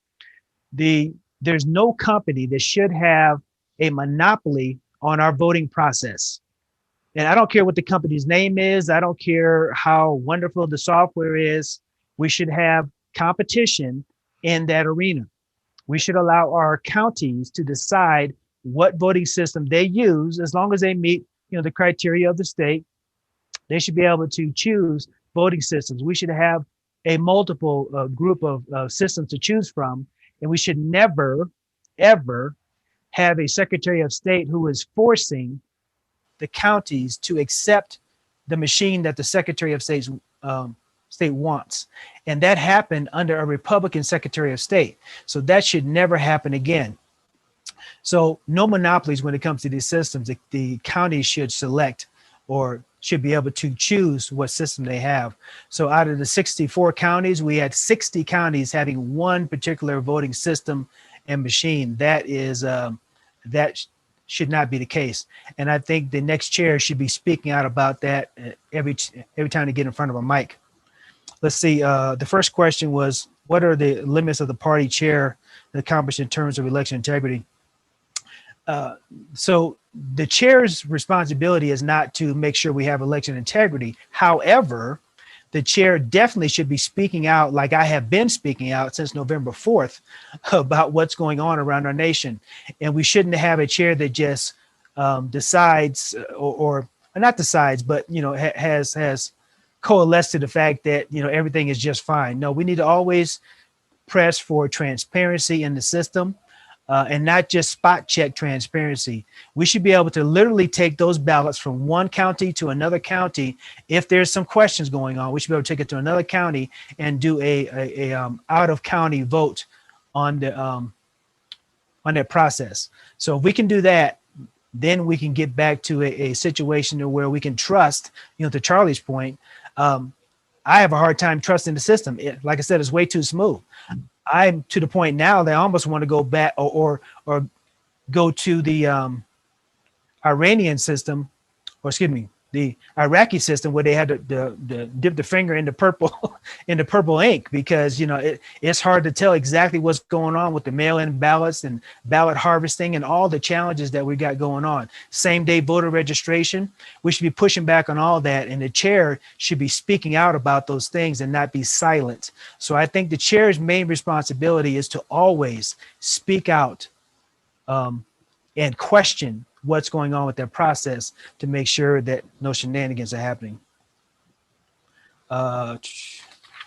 There's no company that should have a monopoly on our voting process. And I don't care what the company's name is. I don't care how wonderful the software is. We should have competition in that arena. We should allow our counties to decide what voting system they use, as long as they meet, the criteria of the state. They should be able to choose voting systems. We should have a multiple group of systems to choose from. And we should never, ever have a Secretary of State who is forcing the counties to accept the machine that the Secretary of State wants. And that happened under a Republican Secretary of State. So that should never happen again. So no monopolies when it comes to these systems. The counties should select or should be able to choose what system they have. So out of the 64 counties, we had 60 counties having one particular voting system and machine. That is, that should not be the case. And I think the next chair should be speaking out about that every time they get in front of a mic. Let's see, the first question was, what are the limits of the party chair accomplished in terms of election integrity? So the chair's responsibility is not to make sure we have election integrity. However, the chair definitely should be speaking out, like I have been speaking out since November 4th, about what's going on around our nation. And we shouldn't have a chair that just decides or not decides, but, has coalesced to the fact that, everything is just fine. No, we need to always press for transparency in the system. And not just spot check transparency. We should be able to literally take those ballots from one county to another county. If there's some questions going on, we should be able to take it to another county and do a out of county vote on that process. So if we can do that, then we can get back to a situation where we can trust, to Charlie's point. I have a hard time trusting the system. Like I said, it's way too smooth. I'm to the point now that I almost want to go back or go to the Iranian system, or excuse me, the Iraqi system, where they had to dip the finger in the purple ink, because it's hard to tell exactly what's going on with the mail-in ballots and ballot harvesting and all the challenges that we got going on. Same-day voter registration. We should be pushing back on all that, and the chair should be speaking out about those things and not be silent. So I think the chair's main responsibility is to always speak out and question what's going on with that process to make sure that no shenanigans are happening.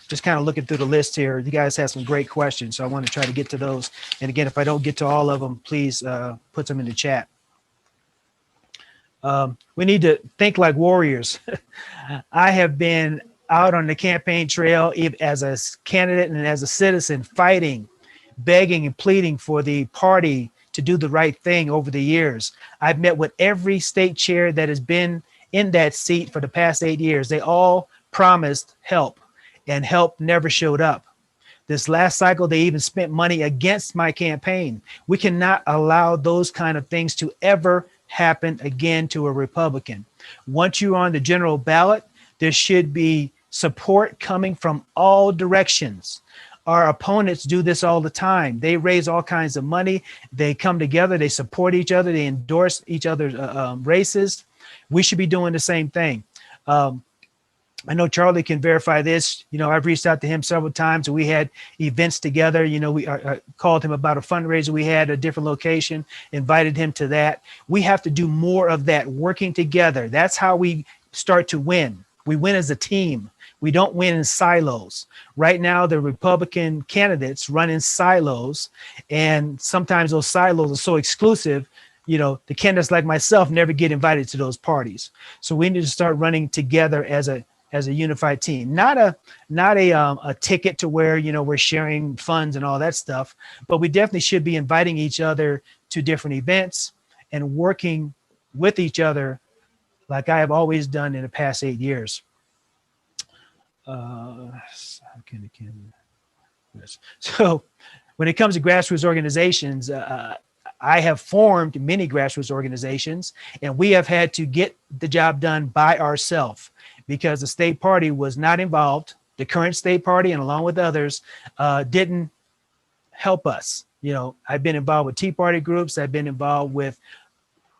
Just kind of looking through the list here. You guys have some great questions, so I want to try to get to those. And again, if I don't get to all of them, please put them in the chat. We need to think like warriors. I have been out on the campaign trail as a candidate and as a citizen, fighting, begging and pleading for the party to do the right thing over the years. I've met with every state chair that has been in that seat for the past 8 years. They all promised help, and help never showed up. This last cycle, they even spent money against my campaign. We cannot allow those kind of things to ever happen again to a Republican. Once you're on the general ballot, there should be support coming from all directions. Our opponents do this all the time. They raise all kinds of money. They come together. They support each other. They endorse each other's races. We should be doing the same thing. I know Charlie can verify this. You know, I've reached out to him several times, and we had events together. You know, we called him about a fundraiser we had at a different location, invited him to that. We have to do more of that, working together. That's how we start to win. We win as a team. We don't win in silos. Right now, the Republican candidates run in silos, and sometimes those silos are so exclusive, you know, the candidates like myself never get invited to those parties. So we need to start running together as a unified team, not a ticket to where, you know, we're sharing funds and all that stuff, but we definitely should be inviting each other to different events and working with each other like I have always done in the past 8 years. So when it comes to grassroots organizations, I have formed many grassroots organizations, and we have had to get the job done by ourselves because the state party was not involved. The current state party, and along with others, didn't help us. You know, I've been involved with Tea Party groups. I've been involved with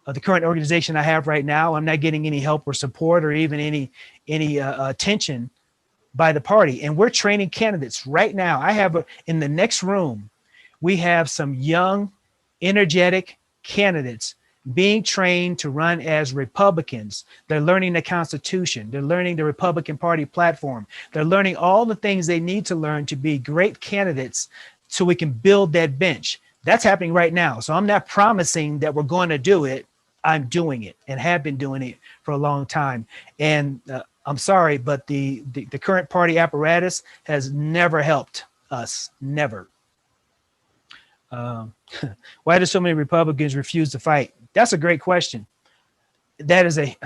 the current organization I have right now. I'm not getting any help or support or even any attention by the party. And we're training candidates right now. I have in the next room, we have some young, energetic candidates being trained to run as Republicans. They're learning the Constitution. They're learning the Republican Party platform. They're learning all the things they need to learn to be great candidates so we can build that bench. That's happening right now. So I'm not promising that we're going to do it. I'm doing it and have been doing it for a long time. And I'm sorry, but the current party apparatus has never helped us, never. Why do so many Republicans refuse to fight? That's a great question. That is I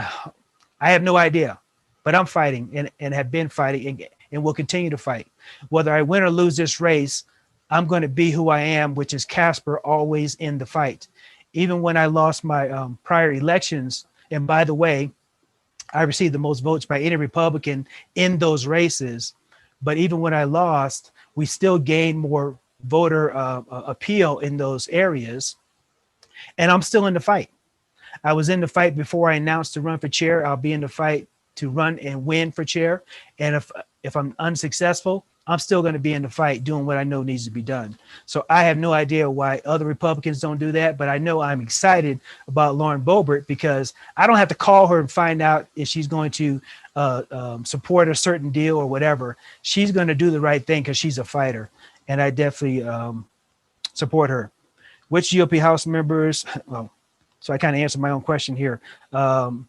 have no idea, but I'm fighting and have been fighting and will continue to fight. Whether I win or lose this race, I'm going to be who I am, which is Casper, always in the fight. Even when I lost my prior elections, and by the way, I received the most votes by any Republican in those races. But even when I lost, we still gained more voter appeal in those areas. And I'm still in the fight. I was in the fight before I announced to run for chair. I'll be in the fight to run and win for chair. And if I'm unsuccessful, I'm still going to be in the fight doing what I know needs to be done. So I have no idea why other Republicans don't do that, but I know I'm excited about Lauren Boebert because I don't have to call her and find out if she's going to support a certain deal or whatever. She's going to do the right thing because she's a fighter, and I definitely support her. Which GOP House members, well, so I kind of answered my own question here. You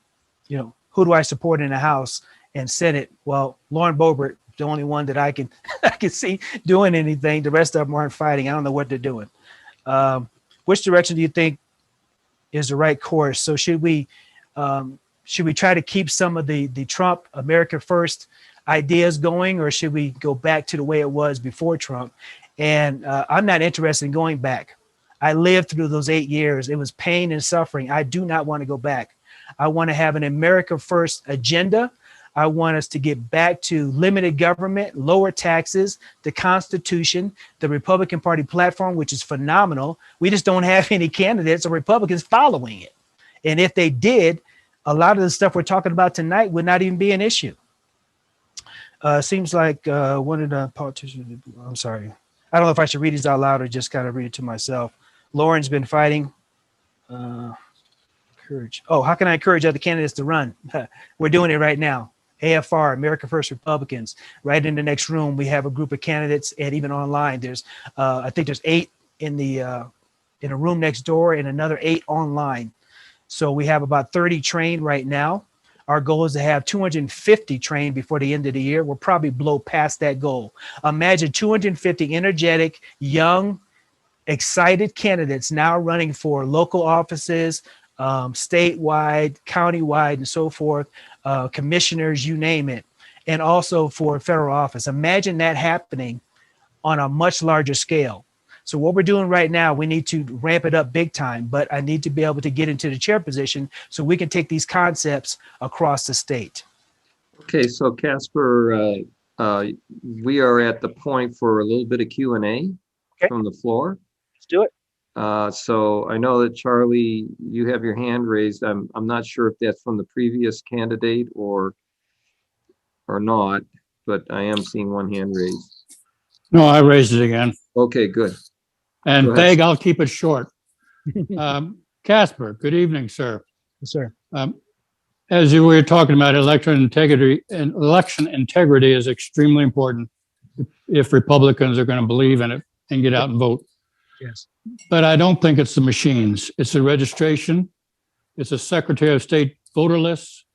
know, who do I support in the House and Senate? Well, Lauren Boebert, the only one that I can see doing anything. The rest of them aren't fighting. I don't know what they're doing. Which direction do you think is the right course? So should we try to keep some of the Trump America First ideas going, or should we go back to the way it was before Trump? And I'm not interested in going back. I lived through those 8 years. It was pain and suffering. I do not want to go back. I want to have an America First agenda. I want us to get back to limited government, lower taxes, the Constitution, the Republican Party platform, which is phenomenal. We just don't have any candidates or Republicans following it. And if they did, a lot of the stuff we're talking about tonight would not even be an issue. Seems like one of the politicians, I'm sorry. I don't know if I should read these out loud or just kind of read it to myself. Lauren's been fighting. Encourage. Oh, how can I encourage other candidates to run? We're doing it right now. AFR, America First Republicans. Right in the next room, we have a group of candidates, and even online, there's I think there's 8 in a room next door and another 8 online. So we have about 30 trained right now. Our goal is to have 250 trained before the end of the year. We'll probably blow past that goal. Imagine 250 energetic, young, excited candidates now running for local offices, statewide, countywide, and so forth, commissioners, you name it, and also for federal office. Imagine that happening on a much larger scale. So what we're doing right now, we need to ramp it up big time, but I need to be able to get into the chair position so we can take these concepts across the state. Okay, so Casper, we are at the point for a little bit of Q&A Okay. from the floor. Let's do it. So I know that Charlie, you have your hand raised. I'm not sure if that's from the previous candidate or not, but I am seeing one hand raised. No, I raised it again. Okay, good. And Go ahead. Peg, I'll keep it short. Casper, good evening, sir. Yes, sir. As you were talking about, election integrity is extremely important if Republicans are going to believe in it and get out and vote. Yes. But I don't think it's the machines. It's the registration, it's the Secretary of State voter lists,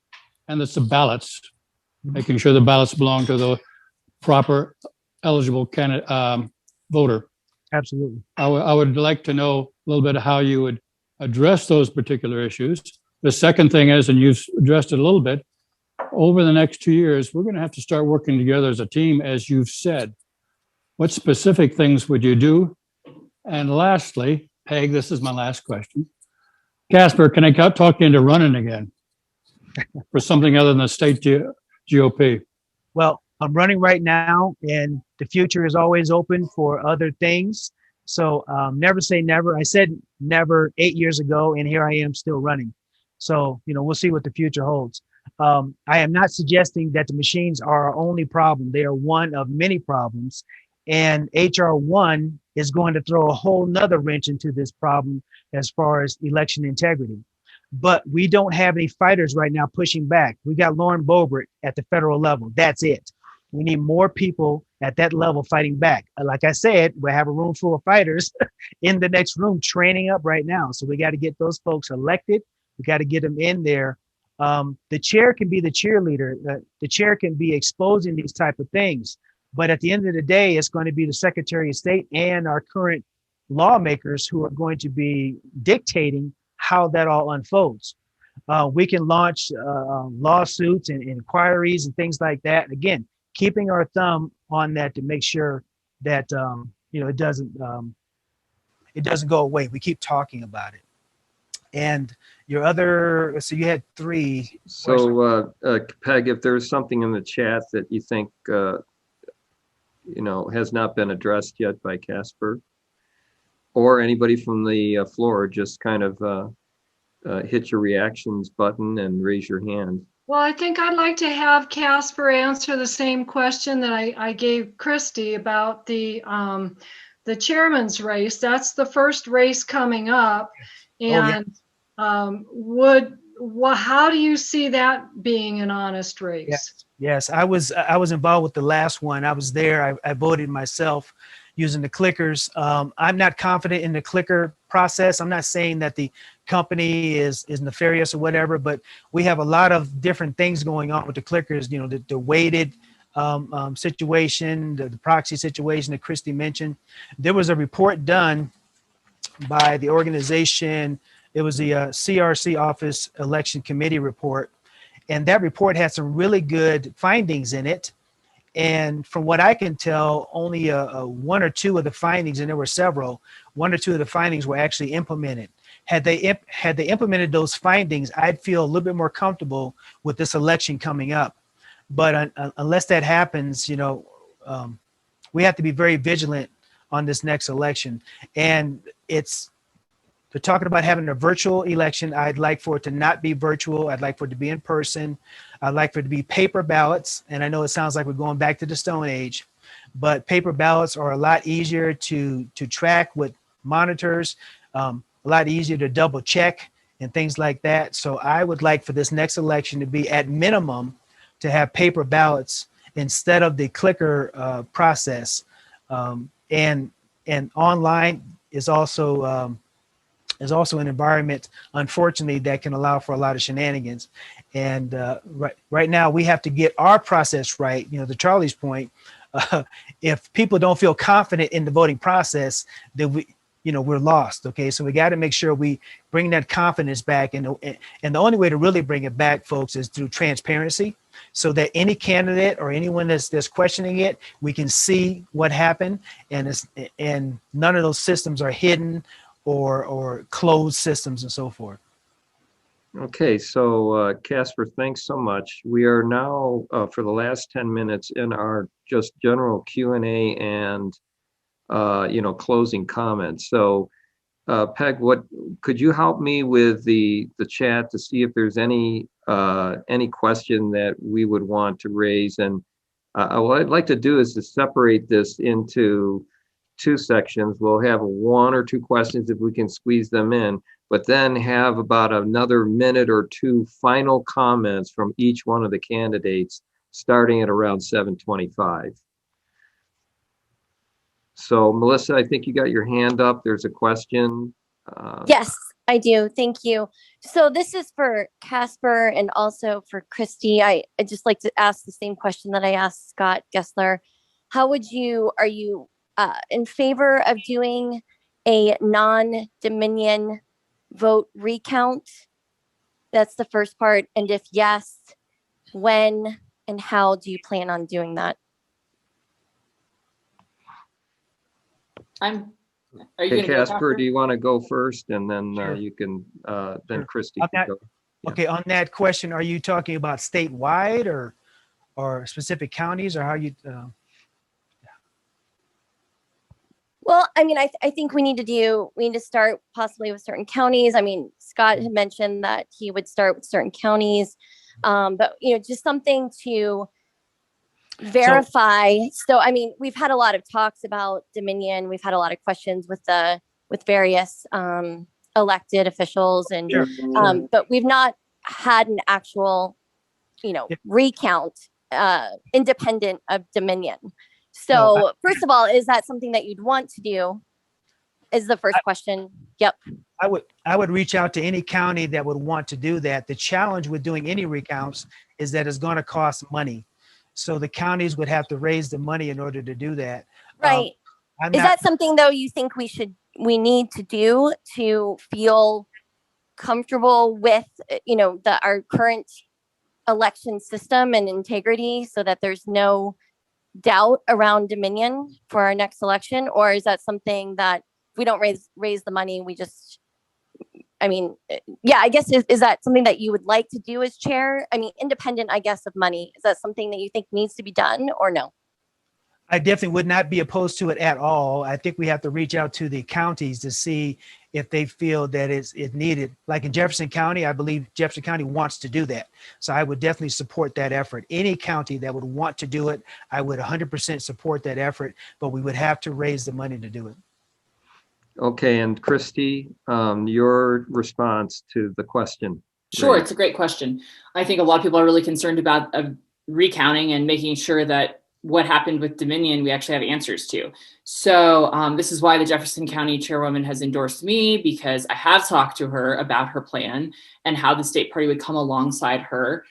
and it's the ballots, making sure the ballots belong to the proper eligible candidate voter. Absolutely. I would like to know a little bit of how you would address those particular issues. The second thing is, and you've addressed it a little bit, over the next 2 years, we're going to have to start working together as a team, as you've said. What specific things would you do? And lastly, Peg, this is my last question. Casper, can I talk you into running again for something other than the state GOP? Well, I'm running right now, and the future is always open for other things. So never say never. I said never 8 years ago, and here I am still running. So, we'll see what the future holds. I am not suggesting that the machines are our only problem. They are one of many problems. And HR 1 is going to throw a whole nother wrench into this problem as far as election integrity. But we don't have any fighters right now pushing back. We got Lauren Boebert at the federal level. That's it. We need more people at that level fighting back. Like I said, we have a room full of fighters in the next room training up right now. So we got to get those folks elected. We got to get them in there. The chair can be the cheerleader. The chair can be exposing these type of things. But at the end of the day, it's going to be the Secretary of State and our current lawmakers who are going to be dictating how that all unfolds. We can launch lawsuits and inquiries and things like that. Again, keeping our thumb on that to make sure that it doesn't go away. We keep talking about it. And your other, so you had three. So Peg, if there's something in the chat that you think has not been addressed yet by Casper or anybody from the floor, just kind of hit your reactions button and raise your hand. Well, I think I'd like to have Casper answer the same question that I gave Kristi about the chairman's race. That's the first race coming up. And how do you see that being an honest race? Yes, I was involved with the last one. I was there. I voted myself using the clickers. I'm not confident in the clicker process. I'm not saying that the company is nefarious or whatever, but we have a lot of different things going on with the clickers. The weighted situation, the proxy situation that Kristi mentioned. There was a report done by the organization. It was the CRC Office Election Committee report. And that report had some really good findings in it. And from what I can tell, only one or two of the findings, and there were several, one or two of the findings were actually implemented. Had they implemented those findings, I'd feel a little bit more comfortable with this election coming up. But unless that happens, we have to be very vigilant on this next election. And they're talking about having a virtual election. I'd like for it to not be virtual. I'd like for it to be in person. I'd like for it to be paper ballots. And I know it sounds like we're going back to the Stone Age, but paper ballots are a lot easier to track with monitors, a lot easier to double check and things like that. So I would like for this next election to be at minimum to have paper ballots instead of the clicker process. And online is also an environment, unfortunately, that can allow for a lot of shenanigans. And right now, we have to get our process right. To Charlie's point, if people don't feel confident in the voting process, then we're lost. Okay, so we got to make sure we bring that confidence back. And the only way to really bring it back, folks, is through transparency, so that any candidate or anyone that's questioning it, we can see what happened, and none of those systems are hidden or closed systems and so forth. Okay, so Casper, thanks so much. We are now for the last 10 minutes in our just general Q&A and closing comments. So Peg, what could you help me with the chat to see if there's any question that we would want to raise? And what I'd like to do is to separate this into two sections. We'll have one or two questions if we can squeeze them in, but then have about another minute or two final comments from each one of the candidates, starting at around 7:25. So Melissa, I think you got your hand up. There's a question. Yes, I do. Thank you. So this is for Casper and also for Kristi. I'd just like to ask the same question that I asked Scott Gessler. Are you in favor of doing a non-Dominion vote recount? That's the first part. And if yes, when and how do you plan on doing that? Hey, Casper, do you want to go first, and then Sure. you can then Sure. Kristi On can that- go. Yeah. Okay, on that question, are you talking about statewide or specific counties, or how you? Well, I mean, I think we need to start possibly with certain counties. I mean, Scott had mentioned that he would start with certain counties, but just something to verify. So, I mean, we've had a lot of talks about Dominion. We've had a lot of questions with various elected officials, and but we've not had an actual, recount independent of Dominion. So first of all, is that something that you'd want to do? Is the first question. Yep. I would reach out to any county that would want to do that. The challenge with doing any recounts is that it's going to cost money. So the counties would have to raise the money in order to do that. Right. Is that something though you think we need to do to feel comfortable with, our current election system and integrity, so that there's no doubt around Dominion for our next election? Or is that something that if we don't raise the money, we just, I guess, is that something that you would like to do as chair? I mean, independent, I guess, of money. Is that something that you think needs to be done, or no? I definitely would not be opposed to it at all. I think we have to reach out to the counties to see if they feel that it's needed. Like in Jefferson County, I believe Jefferson County wants to do that. So I would definitely support that effort. Any county that would want to do it, I would 100% support that effort, but we would have to raise the money to do it. Okay, and Kristi, your response to the question. Sure, it's a great question. I think a lot of people are really concerned about recounting and making sure that what happened with Dominion, we actually have answers to. So this is why the Jefferson County chairwoman has endorsed me, because I have talked to her about her plan and how the state party would come alongside her.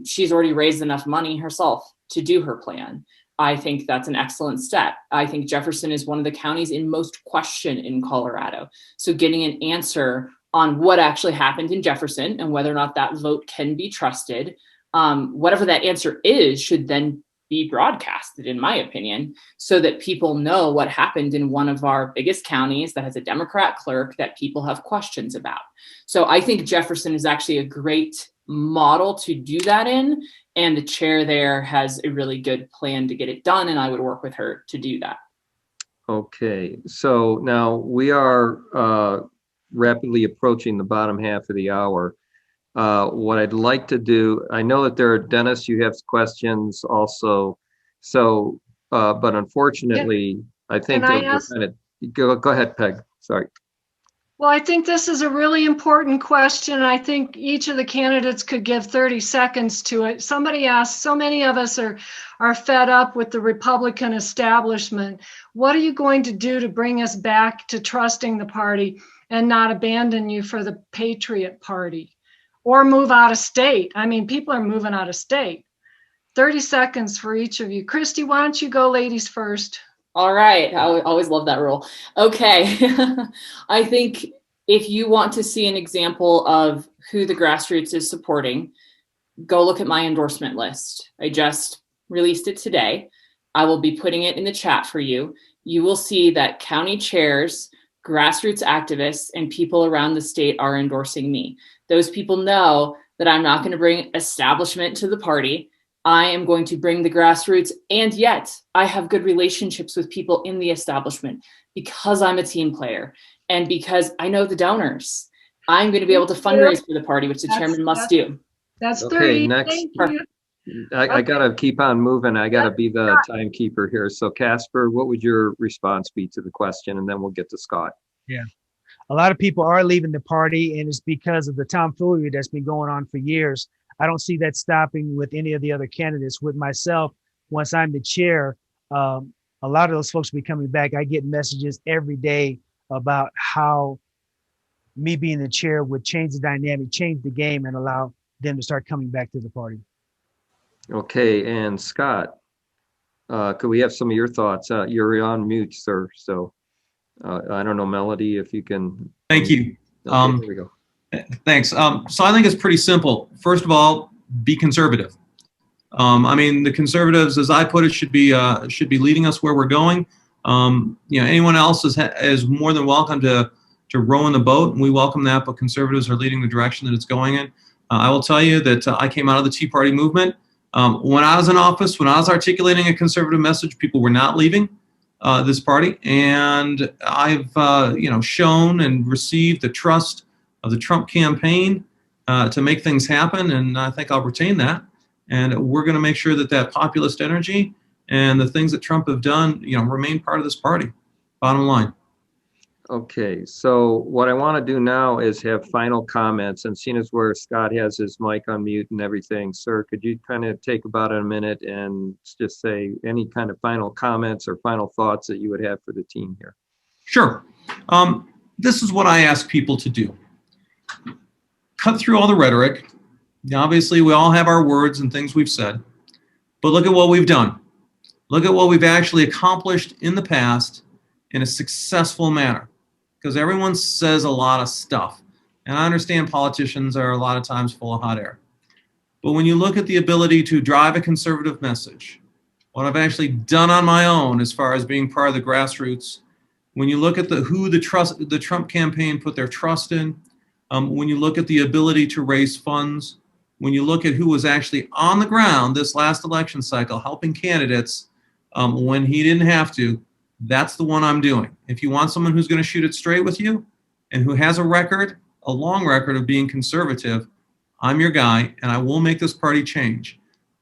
She's already raised enough money herself to do her plan. I think that's an excellent step. I think Jefferson is one of the counties in most question in Colorado. So getting an answer on what actually happened in Jefferson and whether or not that vote can be trusted, whatever that answer is, should then be broadcasted, in my opinion, so that people know what happened in one of our biggest counties that has a Democrat clerk that people have questions about. So I think Jefferson is actually a great model to do that in, and the chair there has a really good plan to get it done, and I would work with her to do that. Okay, so now we are rapidly approaching the bottom half of the hour. What I'd like to do, I know that there are, Dennis, you have questions also. So, but unfortunately, I think go ahead, Peg. Sorry. Well, I think this is a really important question, and I think each of the candidates could give 30 seconds to it. Somebody asked, so many of us are fed up with the Republican establishment. What are you going to do to bring us back to trusting the party and not abandon you for the Patriot Party or move out of state? I mean, people are moving out of state. 30 seconds for each of you. Kristi, why don't you go ladies first? All right. I always love that rule. Okay. I think if you want to see an example of who the grassroots is supporting, go look at my endorsement list. I just released it today. I will be putting it in the chat for you. You will see that county chairs grassroots activists and people around the state are endorsing me. Those people know that I'm not going to bring establishment to the party. I am going to bring the grassroots, and yet I have good relationships with people in the establishment because I'm a team player and because I know the donors. I'm going to be able to fundraise for the party, which the chairman must do. That's Okay, 30. next. Thank you. I gotta keep on moving. I gotta be the timekeeper here. So Casper, what would your response be to the question? And then we'll get to Scott. Yeah. A lot of people are leaving the party, and it's because of the tomfoolery that's been going on for years. I don't see that stopping with any of the other candidates. With myself, once I'm the chair, a lot of those folks will be coming back. I get messages every day about how me being the chair would change the dynamic, change the game, and allow them to start coming back to the party. Okay, and Scott, could we have some of your thoughts? You're on mute, sir. So I don't know, Melody, if you can. Thank you. Okay, there we go. Thanks. So I think it's pretty simple. First of all, be conservative. I mean, the conservatives, as I put it, should be leading us where we're going. Anyone else is more than welcome to row in the boat, and we welcome that. But conservatives are leading the direction that it's going in. I will tell you that I came out of the Tea Party movement. When I was in office, when I was articulating a conservative message, people were not leaving this party, and I've shown and received the trust of the Trump campaign to make things happen, and I think I'll retain that. And we're going to make sure that that populist energy and the things that Trump have done, remain part of this party. Bottom line. Okay, so what I want to do now is have final comments, and seeing as where Scott has his mic on mute and everything, sir, could you kind of take about a minute and just say any kind of final comments or final thoughts that you would have for the team here? Sure. This is what I ask people to do. Cut through all the rhetoric. Obviously, we all have our words and things we've said, but look at what we've done. Look at what we've actually accomplished in the past in a successful manner, because everyone says a lot of stuff. And I understand politicians are a lot of times full of hot air. But when you look at the ability to drive a conservative message, what I've actually done on my own as far as being part of the grassroots, when you look at who the Trump campaign put their trust in, when you look at the ability to raise funds, when you look at who was actually on the ground this last election cycle helping candidates when he didn't have to, that's the one I'm doing. If you want someone who's going to shoot it straight with you and who has a long record of being conservative, I'm your guy, and I will make this party change.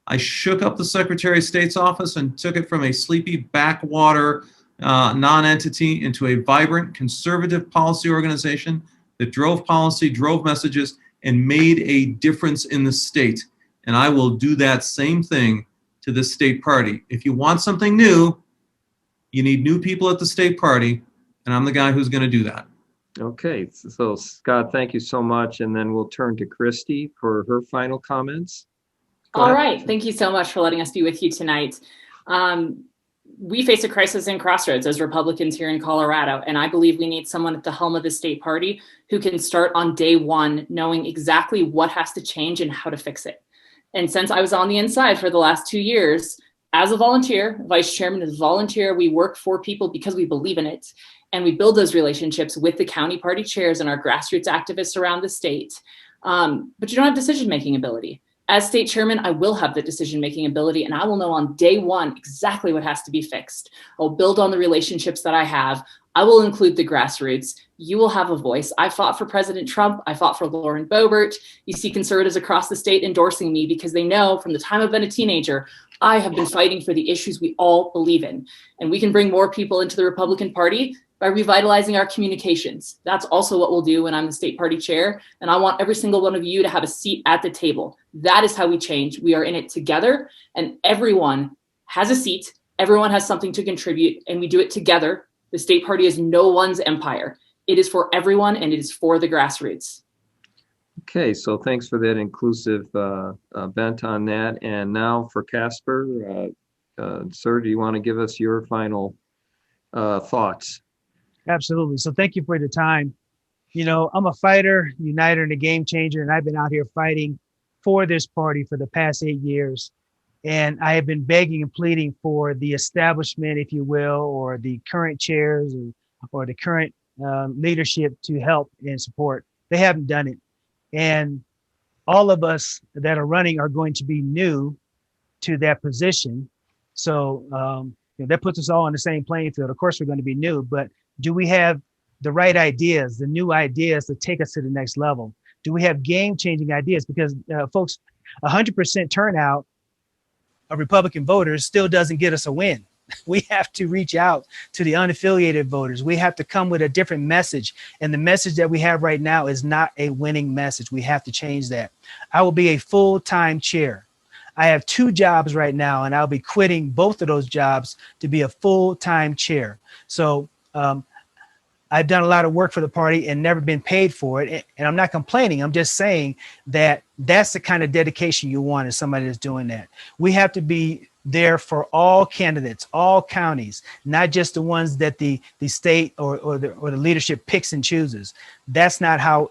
I shook up the Secretary of State's office and took it from a sleepy backwater non-entity into a vibrant conservative policy organization that drove policy, drove messages, and made a difference in the state. And I will do that same thing to the state party. If you want something new, you need new people at the state party, and I'm the guy who's going to do that. Okay, so Scott, thank you so much. And then we'll turn to Kristi for her final comments. All right. Thank you so much for letting us be with you tonight. We face a crisis in Crossroads as Republicans here in Colorado, and I believe we need someone at the helm of the state party who can start on day one knowing exactly what has to change and how to fix it. And since I was on the inside for the last 2 years, as a volunteer, vice chairman as a volunteer, we work for people because we believe in it. And we build those relationships with the county party chairs and our grassroots activists around the state. But you don't have decision-making ability. As state chairman, I will have the decision-making ability, and I will know on day one exactly what has to be fixed. I'll build on the relationships that I have. I will include the grassroots. You will have a voice. I fought for President Trump. I fought for Lauren Boebert. You see conservatives across the state endorsing me because they know from the time I've been a teenager, I have been fighting for the issues we all believe in. And we can bring more people into the Republican Party by revitalizing our communications. That's also what we'll do when I'm the state party chair. And I want every single one of you to have a seat at the table. That is how we change. We are in it together, and everyone has a seat. Everyone has something to contribute, and we do it together. The state party is no one's empire. It is for everyone, and it is for the grassroots. Okay, so thanks for that inclusive bent on that. And now for Casper, sir, do you want to give us your final thoughts? Absolutely. So thank you for your time. You know, I'm a fighter, uniter, and a game changer, and I've been out here fighting for this party for the past 8 years. And I have been begging and pleading for the establishment, if you will, or the current chairs or the current leadership to help and support. They haven't done it. And all of us that are running are going to be new to that position. So that puts us all on the same playing field. Of course, we're going to be new, but do we have the right ideas, the new ideas to take us to the next level? Do we have game-changing ideas? Because folks, 100% turnout of Republican voters still doesn't get us a win. We have to reach out to the unaffiliated voters. We have to come with a different message. And the message that we have right now is not a winning message. We have to change that. I will be a full-time chair. I have 2 jobs right now, and I'll be quitting both of those jobs to be a full-time chair. So I've done a lot of work for the party and never been paid for it. And I'm not complaining. I'm just saying that that's the kind of dedication you want as somebody that's doing that. We have to be there for all candidates, all counties, not just the ones that the state or the leadership picks and chooses. That's not how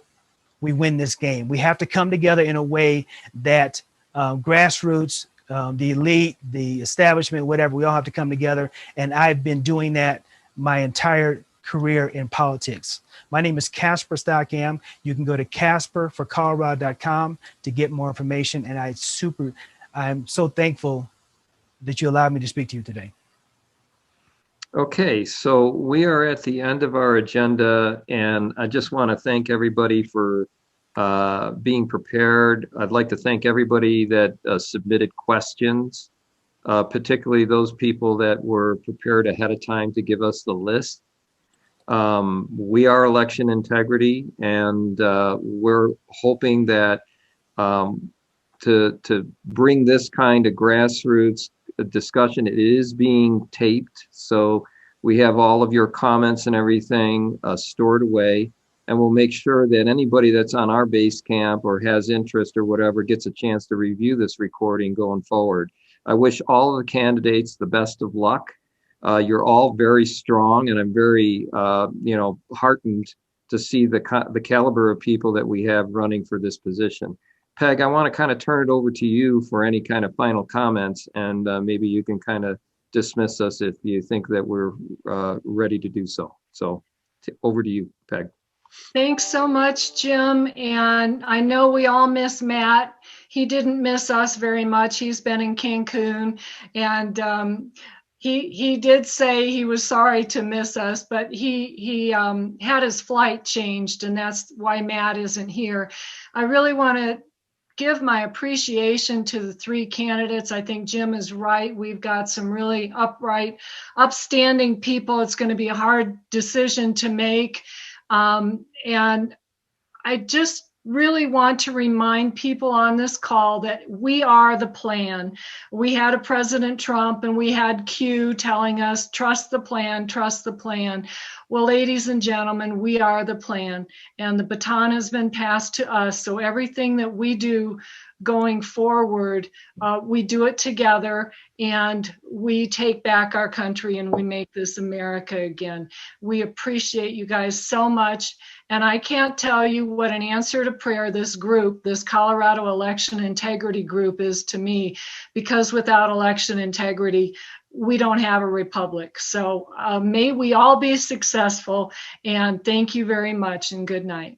we win this game. We have to come together in a way that grassroots, the elite, the establishment, whatever, we all have to come together. And I've been doing that my entire career in politics. My name is Casper Stockham. You can go to casperforcolorado.com to get more information. And I'm so thankful that you allowed me to speak to you today. Okay, so we are at the end of our agenda, and I just want to thank everybody for being prepared. I'd like to thank everybody that submitted questions, particularly those people that were prepared ahead of time to give us the list. We are Election Integrity, and we're hoping that to bring this kind of grassroots discussion, it is being taped, so we have all of your comments and everything stored away, and we'll make sure that anybody that's on our base camp or has interest or whatever gets a chance to review this recording going forward. I wish all of the candidates the best of luck. You're all very strong, and I'm very heartened to see the caliber of people that we have running for this position. Peg, I want to kind of turn it over to you for any kind of final comments, and maybe you can kind of dismiss us if you think that we're ready to do so. So over to you, Peg. Thanks so much, Jim. And I know we all miss Matt. He didn't miss us very much. He's been in Cancun, and he did say he was sorry to miss us, but he had his flight changed, and that's why Matt isn't here. I really want to give my appreciation to the 3 candidates. I think Jim is right. We've got some really upright, upstanding people. It's going to be a hard decision to make. And I just really want to remind people on this call that we are the plan. We had a President Trump, and we had Q telling us, trust the plan, trust the plan. Well, ladies and gentlemen, we are the plan, and the baton has been passed to us. So everything that we do going forward, we do it together, and we take back our country, and we make this America again. We appreciate you guys so much. And I can't tell you what an answer to prayer this group, this Colorado Election Integrity Group, is to me, because without election integrity, we don't have a republic. So may we all be successful, and thank you very much, and good night.